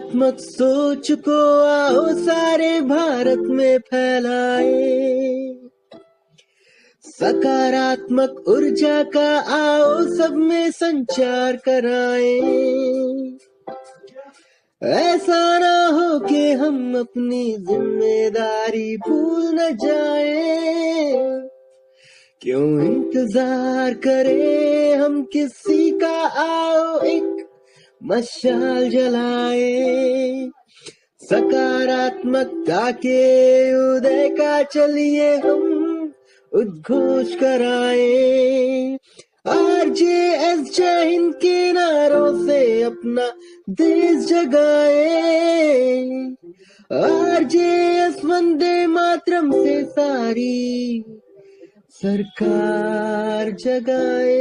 सकारात्मक सोच को आओ सारे भारत में फैलाए, सकारात्मक ऊर्जा का आओ सब में संचार कराएं। ऐसा ना हो कि हम अपनी जिम्मेदारी भूल न जाएं, क्यों इंतजार करें हम किसी का, आओ एक मशाल जलाए, सकारात्मकता के उदय का चलिए हम उद्घोष कराए। RJS जय हिंद के नारों से अपना देश जगाए, RJS वंदे मातरम से सारी सरकार जगाए।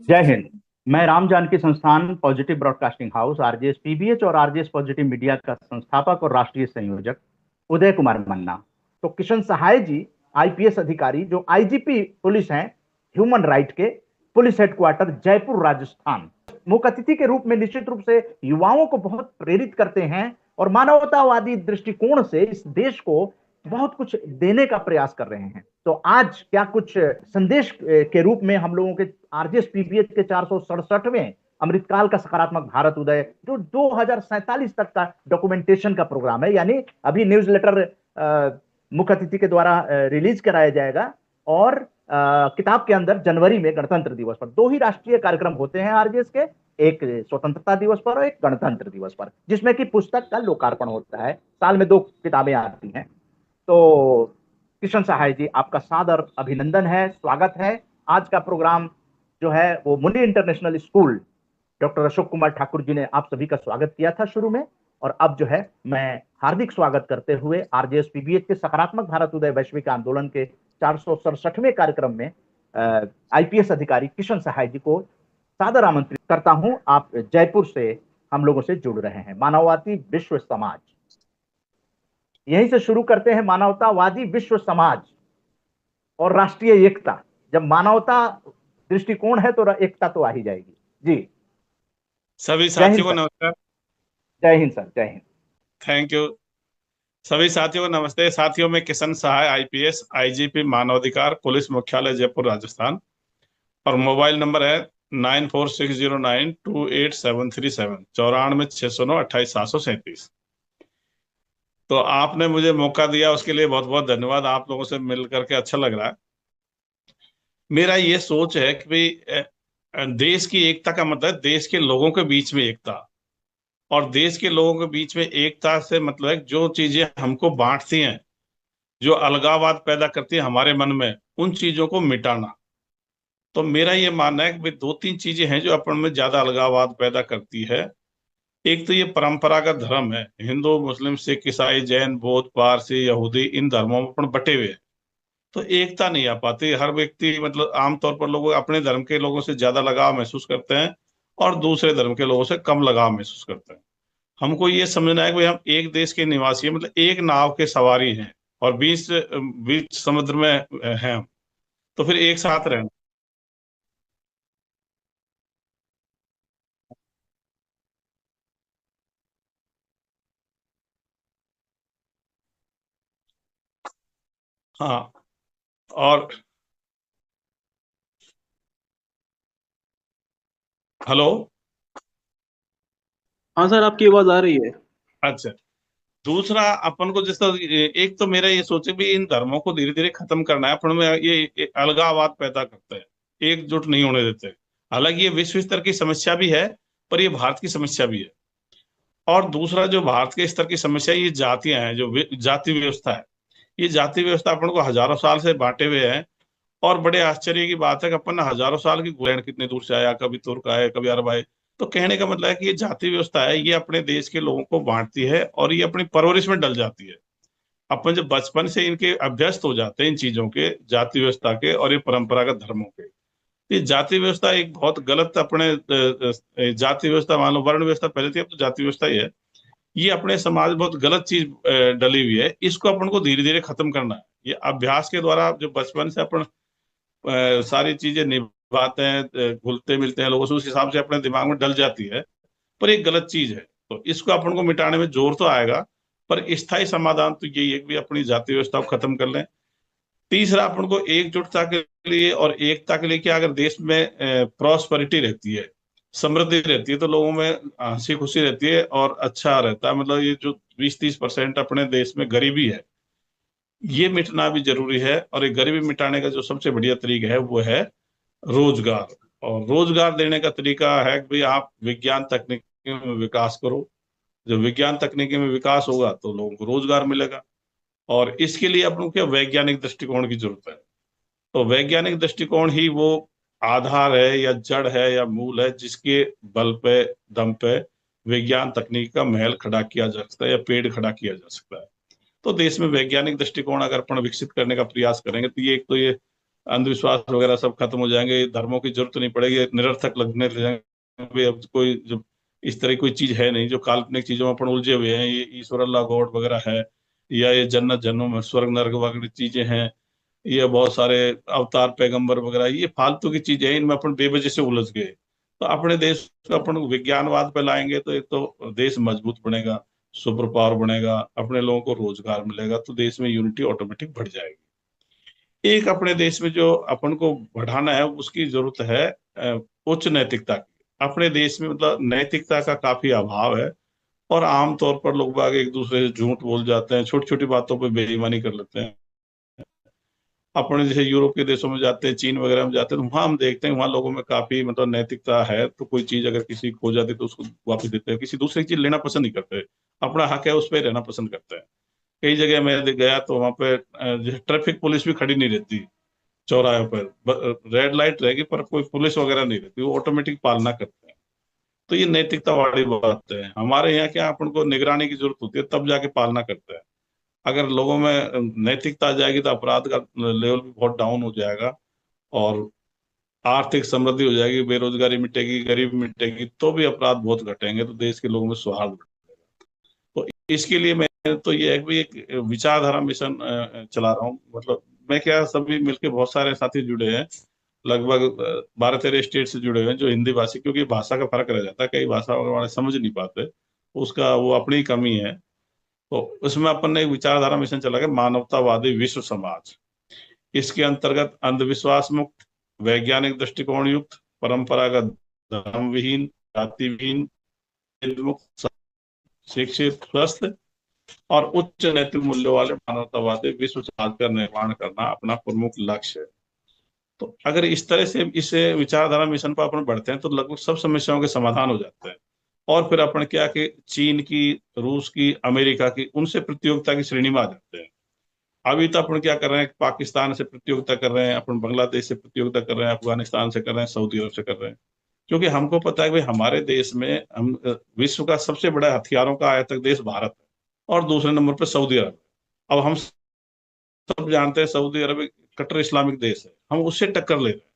जय हिंद। मैं राम जानकी संस्थान positive broadcasting house RJS PBH और आरजेएस पॉजिटिव मीडिया का संस्थापक और राष्ट्रीय संयोजक उदय कुमार मन्ना। तो किशन सहाय जी आईपीएस अधिकारी जो आईजीपी पुलिस हैं, ह्यूमन राइट के पुलिस हेडक्वार्टर जयपुर राजस्थान, मुख्य अतिथि के रूप में निश्चित रूप से युवाओं को बहुत प्रेरित करते हैं और मानवतावादी दृष्टिकोण से इस देश को बहुत कुछ देने का प्रयास कर रहे हैं। तो आज क्या कुछ संदेश के रूप में हम लोगों के आरजेएस पीबीएच के 467वें अमृतकाल का सकारात्मक भारत उदय जो 2047 तक का डॉक्यूमेंटेशन का प्रोग्राम है, यानी अभी न्यूज लेटर मुख्य अतिथि के द्वारा रिलीज कराया जाएगा और किताब के अंदर जनवरी में गणतंत्र दिवस पर 2 ही राष्ट्रीय कार्यक्रम होते हैं आरजेएस के, एक स्वतंत्रता दिवस पर और एक गणतंत्र दिवस पर, जिसमें कि पुस्तक का लोकार्पण होता है। साल में 2 किताबें आती हैं। तो किशन सहाय जी, आपका सादर अभिनंदन है, स्वागत है। आज का प्रोग्राम जो है वो Muni international school doctor Ashok Kumar Thakur ji ने आप सभी का स्वागत किया था शुरू में, और अब जो है मैं हार्दिक स्वागत करते हुए आरजेएस पीबीएच के सकारात्मक भारत उदय वैश्विक आंदोलन के 467वें कार्यक्रम में आईपीएस अधिकारी किशन सहाय जी को सादर आमंत्रित करता हूं। आप जयपुर से हम लोगों से जुड़ रहे हैं। मानववादी विश्व समाज, यहीं से शुरू करते हैं। मानवतावादी विश्व समाज और राष्ट्रीय एकता, जब मानवता दृष्टिकोण है तो एकता तो आ ही जाएगी। जी, सभी साथियों को नमस्कार। जय हिंद सर, जय हिंद। Thank you. सभी साथियों को नमस्ते। साथियों में किशन सहाय आईपीएस आईजीपी मानवाधिकार पुलिस मुख्यालय जयपुर राजस्थान, और मोबाइल नंबर है 9460928737 9460928737। तो आपने मुझे मौका दिया, उसके लिए बहुत बहुत धन्यवाद। आप लोगों से मिल करके अच्छा लग रहा है। मेरा ये सोच है कि भाई देश की एकता का मतलब देश के लोगों के बीच में एकता, और देश के लोगों के बीच में एकता से मतलब जो चीजें हमको बांटती हैं, जो अलगाववाद पैदा करती है हमारे मन में, उन चीजों को मिटाना। तो मेरा ये मानना है कि भाई 2-3 चीजें हैं जो अपन में ज्यादा अलगाववाद पैदा करती है। एक तो ये परंपरागत धर्म है, हिंदू मुस्लिम सिख ईसाई जैन बौद्ध पारसी यहूदी, इन धर्मों में अपन बटे हुए हैं, तो एकता नहीं आ पाती। हर व्यक्ति मतलब आमतौर पर लोग अपने धर्म के लोगों से ज्यादा लगाव महसूस करते हैं और दूसरे धर्म के लोगों से कम लगाव महसूस करते हैं। हमको ये समझना है कि हम एक देश के निवासी हैं, मतलब एक नाव के सवारी हैं और बीच समुद्र में हैं हम, तो फिर एक साथ रहना। हाँ, और हेलो। हाँ सर, आपकी आवाज आ रही है। अच्छा, दूसरा अपन को जिस तरह एक तो मेरा ये सोचे भी इन धर्मों को धीरे धीरे खत्म करना है। अपन में ये अलगाववाद पैदा करते हैं, एकजुट नहीं होने देते। हालांकि ये विश्व स्तर की समस्या भी है, पर ये भारत की समस्या भी है। और दूसरा जो भारत के स्तर की समस्या, ये जातियां हैं, जो जाति व्यवस्था है। ये जाति व्यवस्था अपन को हजारों साल से बांटे हुए है, और बड़े आश्चर्य की बात है कि अपन हजारों साल की ग्रहण कितने दूर से आया, कभी तुर्क आए कभी अरब आए। तो कहने का मतलब है कि ये जाति व्यवस्था है, ये अपने देश के लोगों को बांटती है और ये अपनी परवरिश में डल जाती है। अपन जब बचपन से इनके अभ्यस्त हो जाते हैं, इन चीजों के, जाति व्यवस्था के और ये परंपरागत धर्मों के, ये जाति व्यवस्था एक बहुत गलत अपने जाति व्यवस्था, मान लो वर्ण व्यवस्था पहले थी, अब तो जाति व्यवस्था ही है। ये अपने समाज में बहुत गलत चीज डली हुई है। इसको अपन को धीरे धीरे खत्म करना है। ये अभ्यास के द्वारा जो बचपन से अपन सारी चीजें निभाते हैं, घुलते मिलते हैं लोगों से, उस हिसाब से अपने दिमाग में डल जाती है। पर ये गलत चीज है। तो इसको अपन को मिटाने में जोर तो आएगा, पर स्थायी समाधान तो यही है कि अपनी जाति व्यवस्था को खत्म कर लें। तीसरा, अपन को एकजुटता के लिए और एकता के लिए, क्या अगर देश में प्रॉस्पेरिटी रहती है, समृद्धि रहती है, तो लोगों में हंसी खुशी रहती है और अच्छा रहता है। मतलब ये जो 20-30% अपने देश में गरीबी है, ये मिटना भी जरूरी है। और ये गरीबी मिटाने का जो सबसे बढ़िया तरीका है वो है रोजगार। और रोजगार देने का तरीका है कि भाई आप विज्ञान तकनीकी में विकास करो। जब विज्ञान तकनीकी में विकास होगा तो लोगों को रोजगार मिलेगा। और इसके लिए अपन को क्या वैज्ञानिक दृष्टिकोण की जरूरत है। तो वैज्ञानिक दृष्टिकोण ही वो आधार है या जड़ है या मूल है जिसके बल पे, दम पे विज्ञान तकनीक का महल खड़ा किया जा सकता है या पेड़ खड़ा किया जा सकता है। तो देश में वैज्ञानिक दृष्टिकोण अगर अपन विकसित करने का प्रयास करेंगे तो ये एक तो ये अंधविश्वास वगैरह सब खत्म हो जाएंगे, धर्मों की जरूरत नहीं पड़ेगी, निरर्थक लगने लग जाएंगे। भाई अब कोई जो इस तरह की कोई चीज है नहीं, जो काल्पनिक चीजों में अपन उलझे हुए हैं, ये ईश्वर अल्लाह गॉड वगैरह है, या ये जन्नत जन्नम है, स्वर्ग नरक वगैरह चीजें हैं, ये बहुत सारे अवतार पैगंबर वगैरह, ये फालतू की चीजें हैं, इनमें अपन बेवजह से उलझ गए। तो अपने देश को अपन विज्ञानवाद पे लाएंगे तो एक तो देश मजबूत बनेगा, सुपर पावर बनेगा, अपने लोगों को रोजगार मिलेगा, तो देश में यूनिटी ऑटोमेटिक बढ़ जाएगी। एक अपने देश में जो अपन को बढ़ाना है उसकी जरूरत है उच्च नैतिकता की। अपने देश में मतलब नैतिकता का काफी अभाव है, और आमतौर पर लोग बाग एक दूसरे से झूठ बोल जाते हैं, छोटी छोटी बातों पे बेईमानी कर लेते हैं। अपने जैसे यूरोप के देशों में जाते हैं, चीन वगैरह में जाते हैं, तो वहां हम देखते हैं वहां लोगों में काफी मतलब नैतिकता है। तो कोई चीज अगर किसी खो जाती है तो उसको वापस देते हैं, किसी दूसरी चीज लेना पसंद नहीं करते, अपना हक है उस पर रहना पसंद करते हैं। कई जगह मैं गया तो वहां पे जैसे ट्रैफिक पुलिस भी खड़ी नहीं रहती चौराहे पर, रेड लाइट रहेगी पर कोई पुलिस वगैरह नहीं रहती, वो ऑटोमेटिक पालना करते हैं। तो ये नैतिकता वाली बात है। हमारे यहाँ क्या अपन को निगरानी की जरूरत होती है, तब जाके पालना करते हैं। अगर लोगों में नैतिकता आ जाएगी तो अपराध का लेवल भी बहुत डाउन हो जाएगा, और आर्थिक समृद्धि हो जाएगी, बेरोजगारी मिटेगी, गरीबी मिटेगी, तो भी अपराध बहुत घटेंगे, तो देश के लोगों में सौहार्द बढ़ेगा। तो इसके लिए मैं तो ये है कि एक विचारधारा मिशन चला रहा हूँ। मतलब मैं क्या, सभी मिलके बहुत सारे साथी जुड़े हैं, लगभग 12-13 स्टेट से जुड़े हुए हैं जो हिंदी भाषी, क्योंकि भाषा का फर्क रह जाता है, कई भाषा वाले समझ नहीं पाते, उसका वो अपनी कमी है। तो उसमें अपन ने एक विचारधारा मिशन चला के मानवतावादी विश्व समाज। इसके अंतर्गत अंधविश्वास मुक्त, वैज्ञानिक दृष्टिकोण युक्त, परंपरागत धर्म विहीन, जाति विहीन, मुक्त, शिक्षित, स्वस्थ और उच्च नैतिक मूल्यों वाले मानवतावादी विश्व समाज का निर्माण करना अपना प्रमुख लक्ष्य है। तो अगर इस तरह से इस विचारधारा मिशन पर अपन बढ़ते हैं तो लगभग सब समस्याओं के समाधान हो जाते हैं। और फिर अपन क्या कि चीन की, रूस की, अमेरिका की, उनसे प्रतियोगिता की श्रेणी में आ जाते हैं। अभी तो अपन क्या कर रहे हैं, पाकिस्तान से प्रतियोगिता कर रहे हैं, अपन बांग्लादेश से प्रतियोगिता कर रहे हैं, अफगानिस्तान से कर रहे हैं, सऊदी अरब से कर रहे हैं, क्योंकि हमको पता है कि भाई हमारे देश में हम विश्व का सबसे बड़ा हथियारों का आयातक देश भारत है, और दूसरे नंबर पर सऊदी अरब है। अब हम सब जानते हैं सऊदी अरब एक कट्टर इस्लामिक देश है, हम उससे टक्कर ले रहे हैं,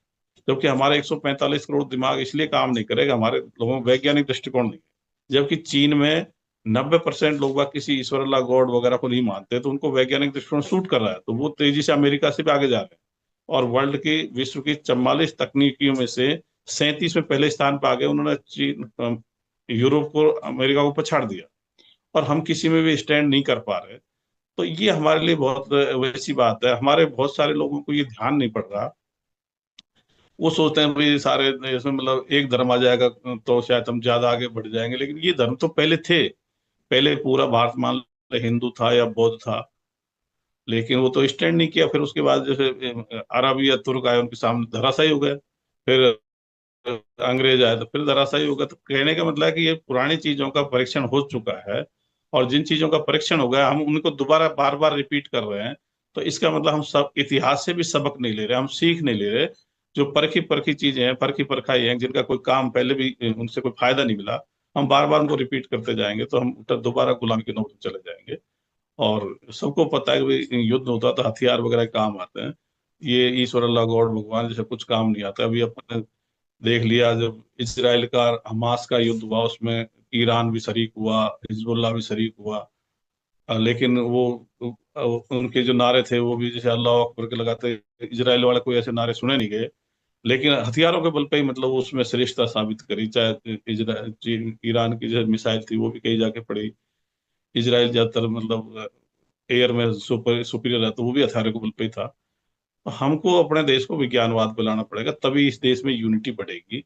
जबकि हमारे 145 करोड़ दिमाग इसलिए काम नहीं करेगा, हमारे लोगों में वैज्ञानिक दृष्टिकोण नहीं है। जबकि चीन में 90% लोग बाग किसी ईश्वर अल्लाह गॉड वगैरह को नहीं मानते, तो उनको वैज्ञानिक दृष्टिकोण सूट कर रहा है, तो वो तेजी से अमेरिका से भी आगे जा रहे हैं, और वर्ल्ड की, विश्व की 44 तकनीकियों में से 37 में पहले स्थान पर आ गए। उन्होंने चीन, यूरोप को, अमेरिका को पछाड़ दिया, और हम किसी में भी स्टैंड नहीं कर पा रहे। तो ये हमारे लिए बहुत वैसी बात है, हमारे बहुत सारे लोगों को ये ध्यान नहीं पड़ रहा। वो सोचते हैं भाई सारे देश में मतलब एक धर्म आ जाएगा तो शायद हम ज्यादा आगे बढ़ जाएंगे, लेकिन ये धर्म तो पहले थे। पहले पूरा भारत मान लो हिंदू था या बौद्ध था, लेकिन वो तो स्टैंड नहीं किया। फिर उसके बाद जैसे अरब या तुर्क आए, उनके सामने धराशायी हो गए। फिर अंग्रेज आए तो फिर धराशायी हो गए। तो कहने का मतलब है कि ये पुरानी चीजों का परीक्षण हो चुका है, और जिन चीजों का परीक्षण हो गया हम उनको दोबारा बार बार रिपीट कर रहे हैं। तो इसका मतलब हम सब इतिहास से भी सबक नहीं ले रहे, हम सीख नहीं ले रहे। जो परखी परखी चीजें हैं, परखी परखाई हैं, जिनका कोई काम पहले भी उनसे कोई फायदा नहीं मिला, हम बार बार उनको रिपीट करते जाएंगे तो हम दोबारा गुलामी के नौबत में चले जाएंगे। और सबको पता है कि भाई युद्ध होता तो हथियार वगैरह काम आते हैं, ये ईश्वर अल्लाह गॉड भगवान जैसे कुछ काम नहीं आता। अभी अपन देख लिया, जब इसराइल का हमास का युद्ध हुआ उसमें ईरान भी शरीक हुआ, हिजबुल्लाह भी शरीक हुआ। लेकिन वो उनके जो नारे थे वो भी जैसे अल्लाह अकबर के लगाते, इजराइल वाले कोई ऐसे नारे सुने नहीं गए। लेकिन हथियारों के बल पे ही मतलब उसमें श्रेष्ठता साबित करी। चाहे ईरान की जो मिसाइल थी वो भी कहीं जाके पड़ी। इसराइल ज्यादातर मतलब एयर में सुपीरियर है, तो वो भी हथियारों के बल पे ही था। तो हमको अपने देश को विज्ञानवाद पे लाना पड़ेगा, तभी इस देश में यूनिटी बढ़ेगी।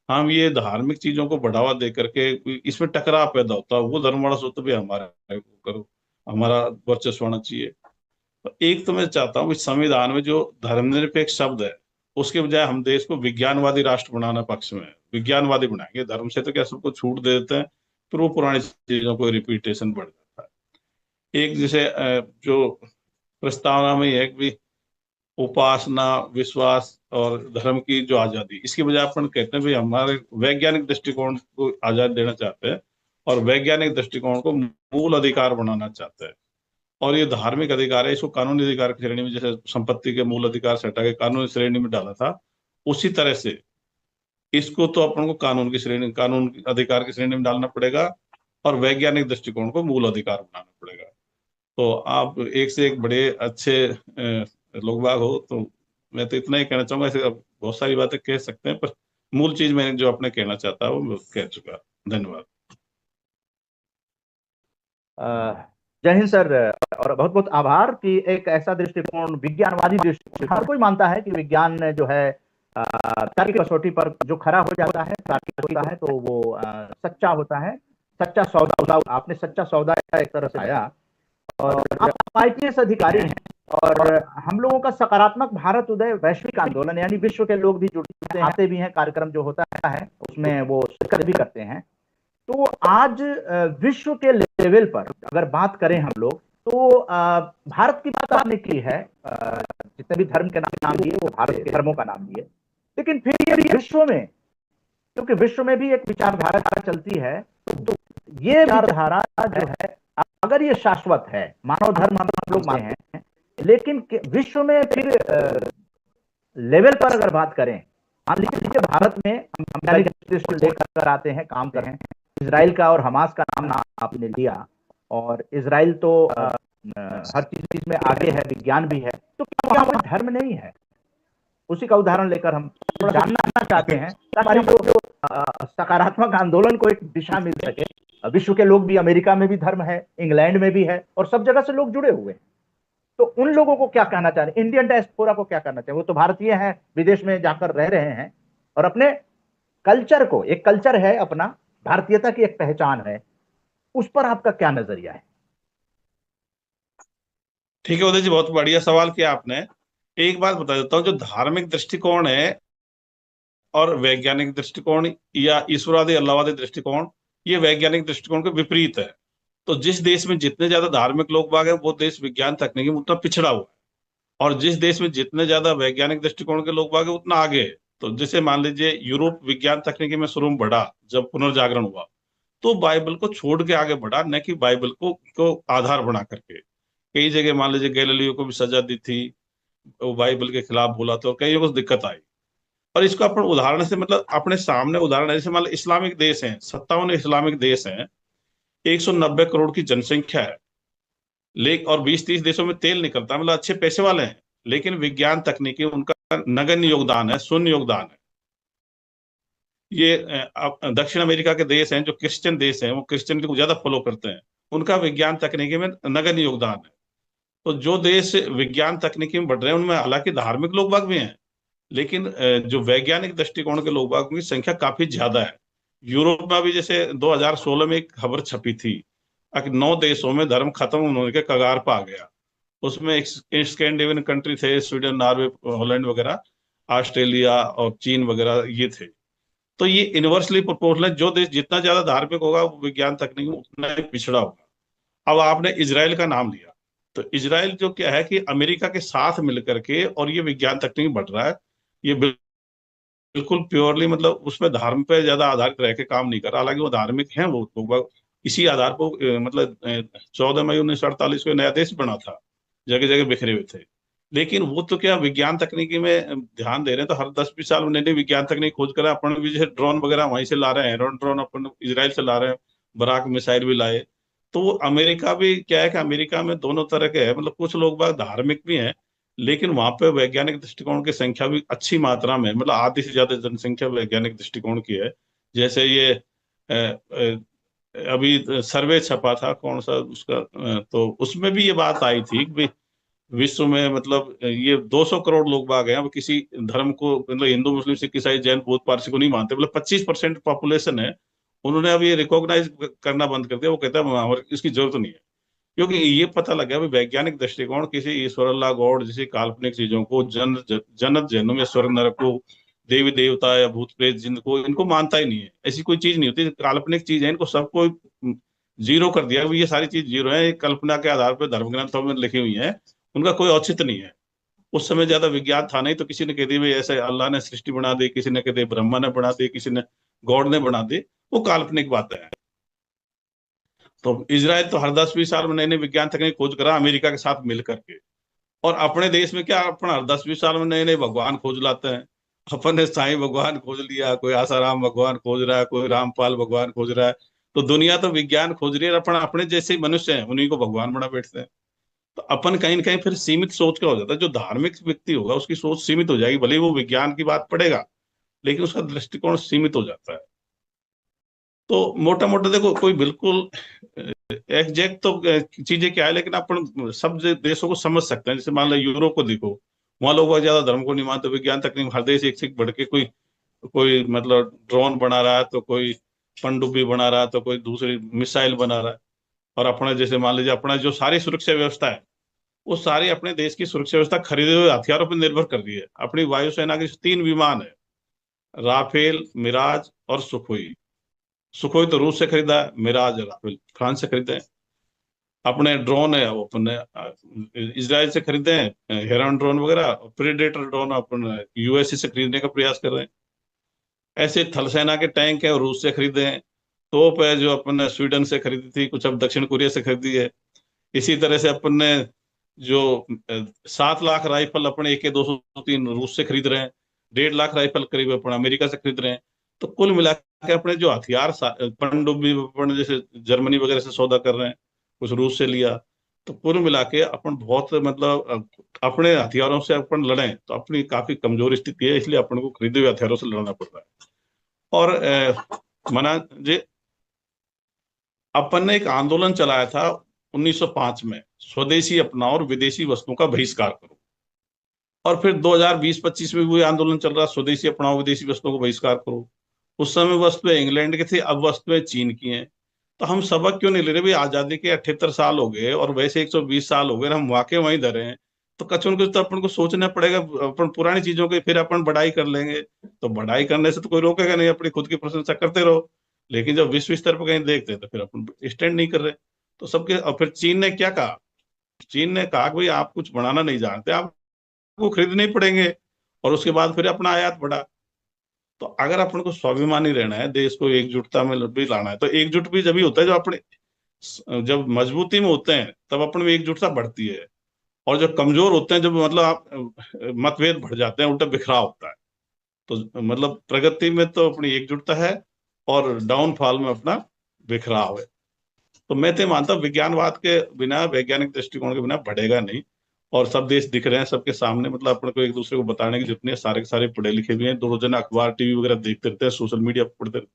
हम ये धार्मिक चीजों को बढ़ावा दे करके इसमें टकराव पैदा होता है, वो धर्म वाला सोचते भी हमारा करो, हमारा वर्चस्व होना चाहिए। तो एक तो मैं चाहता हूँ इस संविधान में जो धर्मनिरपेक्ष शब्द है, उसके बजाय हम देश को विज्ञानवादी राष्ट्र बनाना पक्ष में है। विज्ञानवादी बनाएंगे, धर्म से तो क्या सबको छूट दे देते हैं, फिर वो पुरानी चीजों को रिपीटेशन बढ़ जाता है। एक जैसे जो प्रस्तावना में है कि उपासना, विश्वास और धर्म की जो आजादी, इसकी बजाय अपन कहते हैं भाई हमारे वैज्ञानिक दृष्टिकोण को आजाद देना चाहते हैं और वैज्ञानिक दृष्टिकोण को मूल अधिकार बनाना चाहते हैं। और ये धार्मिक अधिकार है, इसको कानूनी अधिकार की श्रेणी में, जैसे संपत्ति के मूल अधिकार से हटा के कानूनी श्रेणी में डाला था, उसी तरह से इसको तो अपन को कानून की श्रेणी, कानून अधिकार की श्रेणी में डालना पड़ेगा और वैज्ञानिक दृष्टिकोण को मूल अधिकार बनाना पड़ेगा। तो आप एक से एक बड़े अच्छे लोग बाग हो, तो मैं तो इतना ही कहना चाहूंगा। ऐसे अब बहुत सारी बातें कह सकते हैं, पर मूल चीज मैंने जो अपने कहना चाहता हूँ वो कह चुका। धन्यवाद। जय हिंद सर, और बहुत बहुत आभार कि एक ऐसा दृष्टिकोण, विज्ञानवादी दृष्टिकोण, हर कोई मानता है कि विज्ञान जो है तर्क की कसौटी पर जो खरा हो जाता है, तार्किक होता है, तो वो सच्चा होता है, सच्चा सौदा। आपने सच्चा सौदा एक तरह से आया। और आप आईपीएस अधिकारी हैं, और हम लोगों का सकारात्मक भारत उदय वैश्विक आंदोलन, यानी विश्व के लोग भी जुड़ते हैं, आते भी हैं, कार्यक्रम जो होता है उसमें वो शिरकत भी करते हैं। तो आज विश्व के लेवल पर अगर बात करें हम लोग, तो भारत की बात आपने की है, जितने भी धर्म के नाम दिए वो भारत के धर्मों का नाम दिए, लेकिन फिर ये विश्व में, क्योंकि विश्व में भी एक विचारधारा चलती है, तो ये विचारधारा जो है, अगर ये शाश्वत है, मानव धर्म हम लोग माने हैं, लेकिन विश्व में फिर लेवल पर अगर बात करें, मान लीजिए भारत में हम लेकर आते हैं, काम कर रहे हैं, इजराइल का और हमास का नाम आपने लिया, और इजराइल तो हर चीज में आगे है, विज्ञान भी है, तो क्या वहां धर्म नहीं है? उसी का उदाहरण लेकर हम थोड़ा जानना चाहते हैं, ताकि जो सकारात्मक आंदोलन को एक दिशा मिल सके। विश्व के लोग भी, अमेरिका में भी धर्म है, इंग्लैंड में भी है, और सब जगह से लोग जुड़े हुए हैं। तो उन लोगों को क्या कहना चाह रहे हैं, इंडियन डायस्पोरा को क्या कहना चाहिए? वो तो भारतीय हैं, विदेश में जाकर रह रहे हैं, और अपने कल्चर को, एक कल्चर है अपना, भारतीयता की एक पहचान है, उस पर आपका क्या नजरिया है? ठीक है उदय जी, बहुत बढ़िया सवाल किया आपने। एक बात बता देता हूँ, जो धार्मिक दृष्टिकोण है और वैज्ञानिक दृष्टिकोण या ईश्वरवादी अल्लाहवादी दृष्टिकोण, ये वैज्ञानिक दृष्टिकोण के विपरीत है। तो जिस देश में जितने ज्यादा धार्मिक लोग बाग हैं, वो देश विज्ञान तकनीकी में उतना पिछड़ा हुआ है, और जिस देश में जितने ज्यादा वैज्ञानिक दृष्टिकोण के लोग बाग हैं, उतना आगे है। तो जैसे मान लीजिए यूरोप विज्ञान तकनीकी में शुरू में बढ़ा, जब पुनर्जागरण हुआ, तो बाइबल को छोड़ के आगे बढ़ा, न कि बाइबल को आधार बना करके। कई जगह मान लीजिए गैलीलियो को भी सजा दी थी, वो बाइबल के खिलाफ बोला, तो कई को दिक्कत आई। और इसको अपन उदाहरण से, मतलब अपने सामने उदाहरण है, जैसे मान लो इस्लामिक देश हैं, 57 इस्लामिक देश हैं, 190 करोड़ की जनसंख्या है, लेकिन और 20-30 देशों में तेल निकलता है, मतलब अच्छे पैसे वाले हैं, लेकिन विज्ञान तकनीकी उनका नगण्य योगदान है, शून्य योगदान है। ये दक्षिण अमेरिका के देश हैं, जो क्रिश्चियन देश हैं, वो क्रिश्चियनिटी को ज्यादा फॉलो करते हैं, उनका विज्ञान तकनीकी में नगण्य योगदान है। तो जो देश विज्ञान तकनीकी में बढ़ रहे हैं, उनमें हालांकि धार्मिक लोग बाग भी हैं, लेकिन जो वैज्ञानिक दृष्टिकोण के लोग बाग की संख्या काफी ज्यादा है। यूरोप में भी जैसे 2016 में एक खबर छपी थी कि 9 देशों में धर्म खत्म होने के कगार पर आ गया। उसमें स्कैंडिनेवियन कंट्री थे, स्वीडन, नॉर्वे, हॉलैंड वगैरह, ऑस्ट्रेलिया और चीन वगैरह ये थे। तो ये यूनिवर्सली प्रोपोर्शनल है, जो देश जितना ज्यादा धार्मिक होगा वो विज्ञान तकनीक में उतना ही पिछड़ा होगा। अब आपने इजराइल का नाम लिया, तो इजराइल जो क्या है कि अमेरिका के साथ मिलकर के, और ये विज्ञान तकनीक बढ़ रहा है, ये बिल्कुल प्योरली मतलब उसमें धर्म पे ज्यादा आधारित रह के काम नहीं कर रहा। हालांकि वो धार्मिक हैं, वो इसी आधार पर मतलब 14 मई 1948 को नया देश बना था, जगह जगह बिखरे हुए थे, लेकिन वो तो क्या विज्ञान तकनीकी में ध्यान दे रहे हैं। तो हर 10-20 साल में नई विज्ञान तकनीक खोज कर अपन भी जैसे ड्रोन वगैरह वहीं से ला रहे हैं, ड्रोन अपन इसराइल से ला रहे हैं, बराक मिसाइल भी लाए। तो अमेरिका भी क्या है कि अमेरिका में दोनों तरह के है, मतलब कुछ लोग बाग धार्मिक भी हैं, लेकिन वहां पे वैज्ञानिक दृष्टिकोण की संख्या भी अच्छी मात्रा में, मतलब आधी से ज्यादा जनसंख्या वैज्ञानिक दृष्टिकोण की है। जैसे ये अभी सर्वे छपा था कौन सा उसका, तो उसमें भी ये बात आई थी कि विश्व में मतलब ये 200 करोड़ लोग बाग हैं, अब किसी धर्म को, मतलब हिंदू मुस्लिम सिख ईसाई जैन बौद्ध पारसी को नहीं मानते, मतलब 25% पॉपुलेशन है। उन्होंने अब ये रिकॉग्नाइज करना बंद कर दिया, वो कहता है हमारे इसकी जरूरत नहीं है। क्योंकि ये पता लग गया भी वैज्ञानिक दृष्टिकोण किसी ईश्वर अल्लाह गॉड जैसी काल्पनिक चीजों को, जन्नत जहन्नुम या स्वर्ग नरक को, देवी देवता या भूत प्रेत जिनको, इनको मानता ही नहीं है। ऐसी कोई चीज नहीं होती, काल्पनिक चीज है, इनको सबको जीरो कर दिया। ये सारी चीज जीरो है, ये कल्पना के आधार पर धर्म ग्रंथों में लिखी हुई है, उनका कोई औचित्य नहीं है। उस समय ज्यादा विज्ञान था नहीं, तो किसी ने कह दी भाई ऐसे अल्लाह ने सृष्टि बना दी, किसी ने कह दी ब्रह्मा ने बना दी, किसी ने गॉड ने बना दी, वो काल्पनिक बातें हैं। तो इजराइल तो हर 10-20 साल में नई नई विज्ञान तकनीक खोज करा अमेरिका के साथ मिल करके। और अपने देश में क्या, अपना हर 10-20 साल में नए नए भगवान खोज लाते हैं। अपन ने साईं भगवान खोज लिया, कोई आसाराम भगवान खोज रहा है, कोई रामपाल भगवान खोज रहा है। तो दुनिया तो विज्ञान खोज रही है, और अपन अपने जैसे ही मनुष्य हैं उन्हीं को भगवान बना बैठते हैं। तो अपन कहीं ना कहीं फिर सीमित सोच का हो जाता है। जो धार्मिक व्यक्ति होगा उसकी सोच सीमित हो जाएगी, भले ही वो विज्ञान की बात पढ़ेगा, लेकिन उसका दृष्टिकोण सीमित हो जाता है। तो मोटा मोटा देखो, कोई बिल्कुल एग्जैक्ट तो चीजें क्या है, लेकिन अपन सब देशों को समझ सकते हैं। जैसे मान लो यूरोप को देखो, वहां लोग बहुत ज्यादा धर्म को नहीं मानते, विज्ञान तकनीक हर देश एक से एक बढ़ के, कोई कोई मतलब ड्रोन बना रहा है, तो कोई पनडुब्बी बना रहा है, तो कोई दूसरी मिसाइल बना रहा है। और अपना जैसे मान लीजिए अपना जो सारी सुरक्षा व्यवस्था है, वो सारी अपने देश की सुरक्षा व्यवस्था खरीदे हुए हथियारों पर निर्भर कर रही है। अपनी वायुसेना के 3 विमान है, राफेल, मिराज और सुखोई। सुखोई तो रूस से खरीदा है, मिराज राफेल फ्रांस से खरीदे हैं। अपने ड्रोन है वो अपने इसराइल से खरीदे हैं, हेरॉन ड्रोन वगैरह। प्रेडेटर ड्रोन अपन यूएसए से खरीदने का प्रयास कर रहे हैं। ऐसे थल सेना के टैंक है, रूस से खरीदे हैं। तोप है जो अपन ने स्वीडन से खरीदी थी, कुछ अब दक्षिण कोरिया से खरीदी है। इसी तरह से अपन ने जो 7 लाख राइफल अपने AK-203 रूस से खरीद रहे हैं। 1.5 लाख राइफल करीब अपन अमेरिका से खरीद रहे हैं। तो कुल मिला के अपने जो हथियार पनडुब्बी अपन जैसे जर्मनी वगैरह से सौदा कर रहे हैं, कुछ रूस से लिया। तो कुल मिला के अपन बहुत मतलब अपने हथियारों से अपन लड़ें तो अपनी काफी कमजोर स्थिति है, इसलिए अपन को खरीदे हुए हथियारों से लड़ना पड़ रहा है। और मना जे अपन ने एक आंदोलन चलाया था 1905 में, स्वदेशी अपनाओ और विदेशी वस्तुओं का बहिष्कार करो। और फिर 2020-25 में भी आंदोलन चल रहा, स्वदेशी अपनाओ विदेशी वस्तुओं को बहिष्कार करो। उस समय वस्तुएं इंग्लैंड की थी, अब वस्तुएं चीन की हैं। तो हम सबक क्यों नहीं ले रहे भाई? आजादी के 78 साल हो गए और वैसे 120 साल हो गए, हम वाकई वहीं धरे हैं। तो कुछ न कुछ तो अपन को सोचना पड़ेगा। अपन पुरानी चीजों की फिर अपन बढ़ाई कर लेंगे, तो बढ़ाई करने से तो कोई रोकेगा नहीं, अपनी खुद की प्रशंसा करते रहो। लेकिन जब विश्व स्तर पर कहीं देखते हैं तो फिर अपन स्टैंड नहीं कर रहे। तो सबके, और फिर चीन ने क्या कहा? चीन ने कहा कि भाई आप कुछ बनाना नहीं जानते, आपको खरीदने ही पड़ेंगे। और उसके बाद फिर अपना आयात बढ़ा। तो अगर अपन को स्वाभिमानी रहना है, देश को एकजुटता में भी लाना है, तो एकजुट भी जब ही होता है जब अपने, जब मजबूती में होते हैं तब अपन में एकजुटता बढ़ती है। और जब कमजोर होते हैं, जब मतलब आप मतभेद बढ़ जाते हैं, उल्टा बिखराव होता है। तो मतलब प्रगति में तो अपनी एकजुटता है, और डाउनफॉल में अपना बिखराव है। तो मैं तो मानता हूँ विज्ञानवाद के बिना, वैज्ञानिक दृष्टिकोण के बिना बढ़ेगा नहीं। और सब देश दिख रहे हैं सबके सामने, मतलब अपने को एक दूसरे को बताने की जितने सारे के सारे पढ़े लिखे भी हैं, दो रोजाना अखबार टीवी वगैरह देखते रहते हैं, सोशल मीडिया पर पढ़ते रहते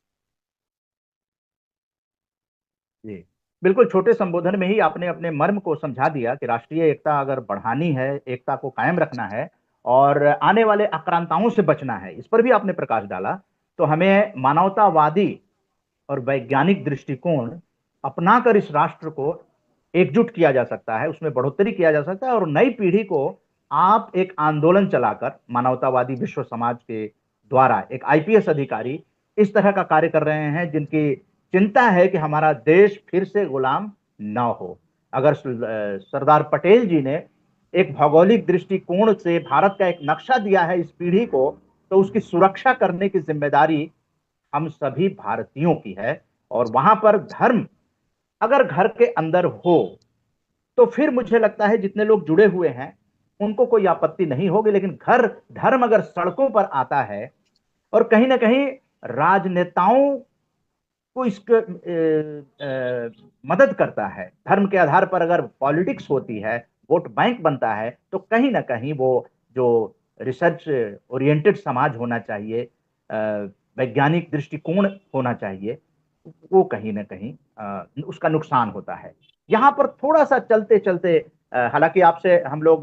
जी, बिल्कुल। छोटे संबोधन में ही आपने अपने मर्म को समझा दिया कि राष्ट्रीय एकता अगर बढ़ानी है, एकता को कायम रखना है और आने वाले आक्रांताओं से बचना है, इस पर भी आपने प्रकाश डाला। तो हमें मानवतावादी और वैज्ञानिक दृष्टिकोण अपनाकर इस राष्ट्र को एकजुट किया जा सकता है, उसमें बढ़ोतरी किया जा सकता है। और नई पीढ़ी को आप एक आंदोलन चलाकर, मानवतावादी विश्व समाज के द्वारा एक आईपीएस अधिकारी इस तरह का कार्य कर रहे हैं जिनकी चिंता है कि हमारा देश फिर से गुलाम न हो। अगर सरदार पटेल जी ने एक भौगोलिक दृष्टिकोण से भारत का एक नक्शा दिया है इस पीढ़ी को, तो उसकी सुरक्षा करने की जिम्मेदारी हम सभी भारतीयों की है। और वहां पर धर्म अगर घर के अंदर हो तो फिर मुझे लगता है जितने लोग जुड़े हुए हैं उनको कोई आपत्ति नहीं होगी। लेकिन घर धर्म अगर सड़कों पर आता है और कहीं ना कहीं राजनेताओं को इसके मदद करता है, धर्म के आधार पर अगर पॉलिटिक्स होती है, वोट बैंक बनता है, तो कहीं ना कहीं वो जो रिसर्च ओरिएंटेड समाज होना चाहिए, वैज्ञानिक दृष्टिकोण होना चाहिए, वो कहीं ना कहीं उसका नुकसान होता है। यहाँ पर थोड़ा सा चलते चलते, हालांकि आपसे हम लोग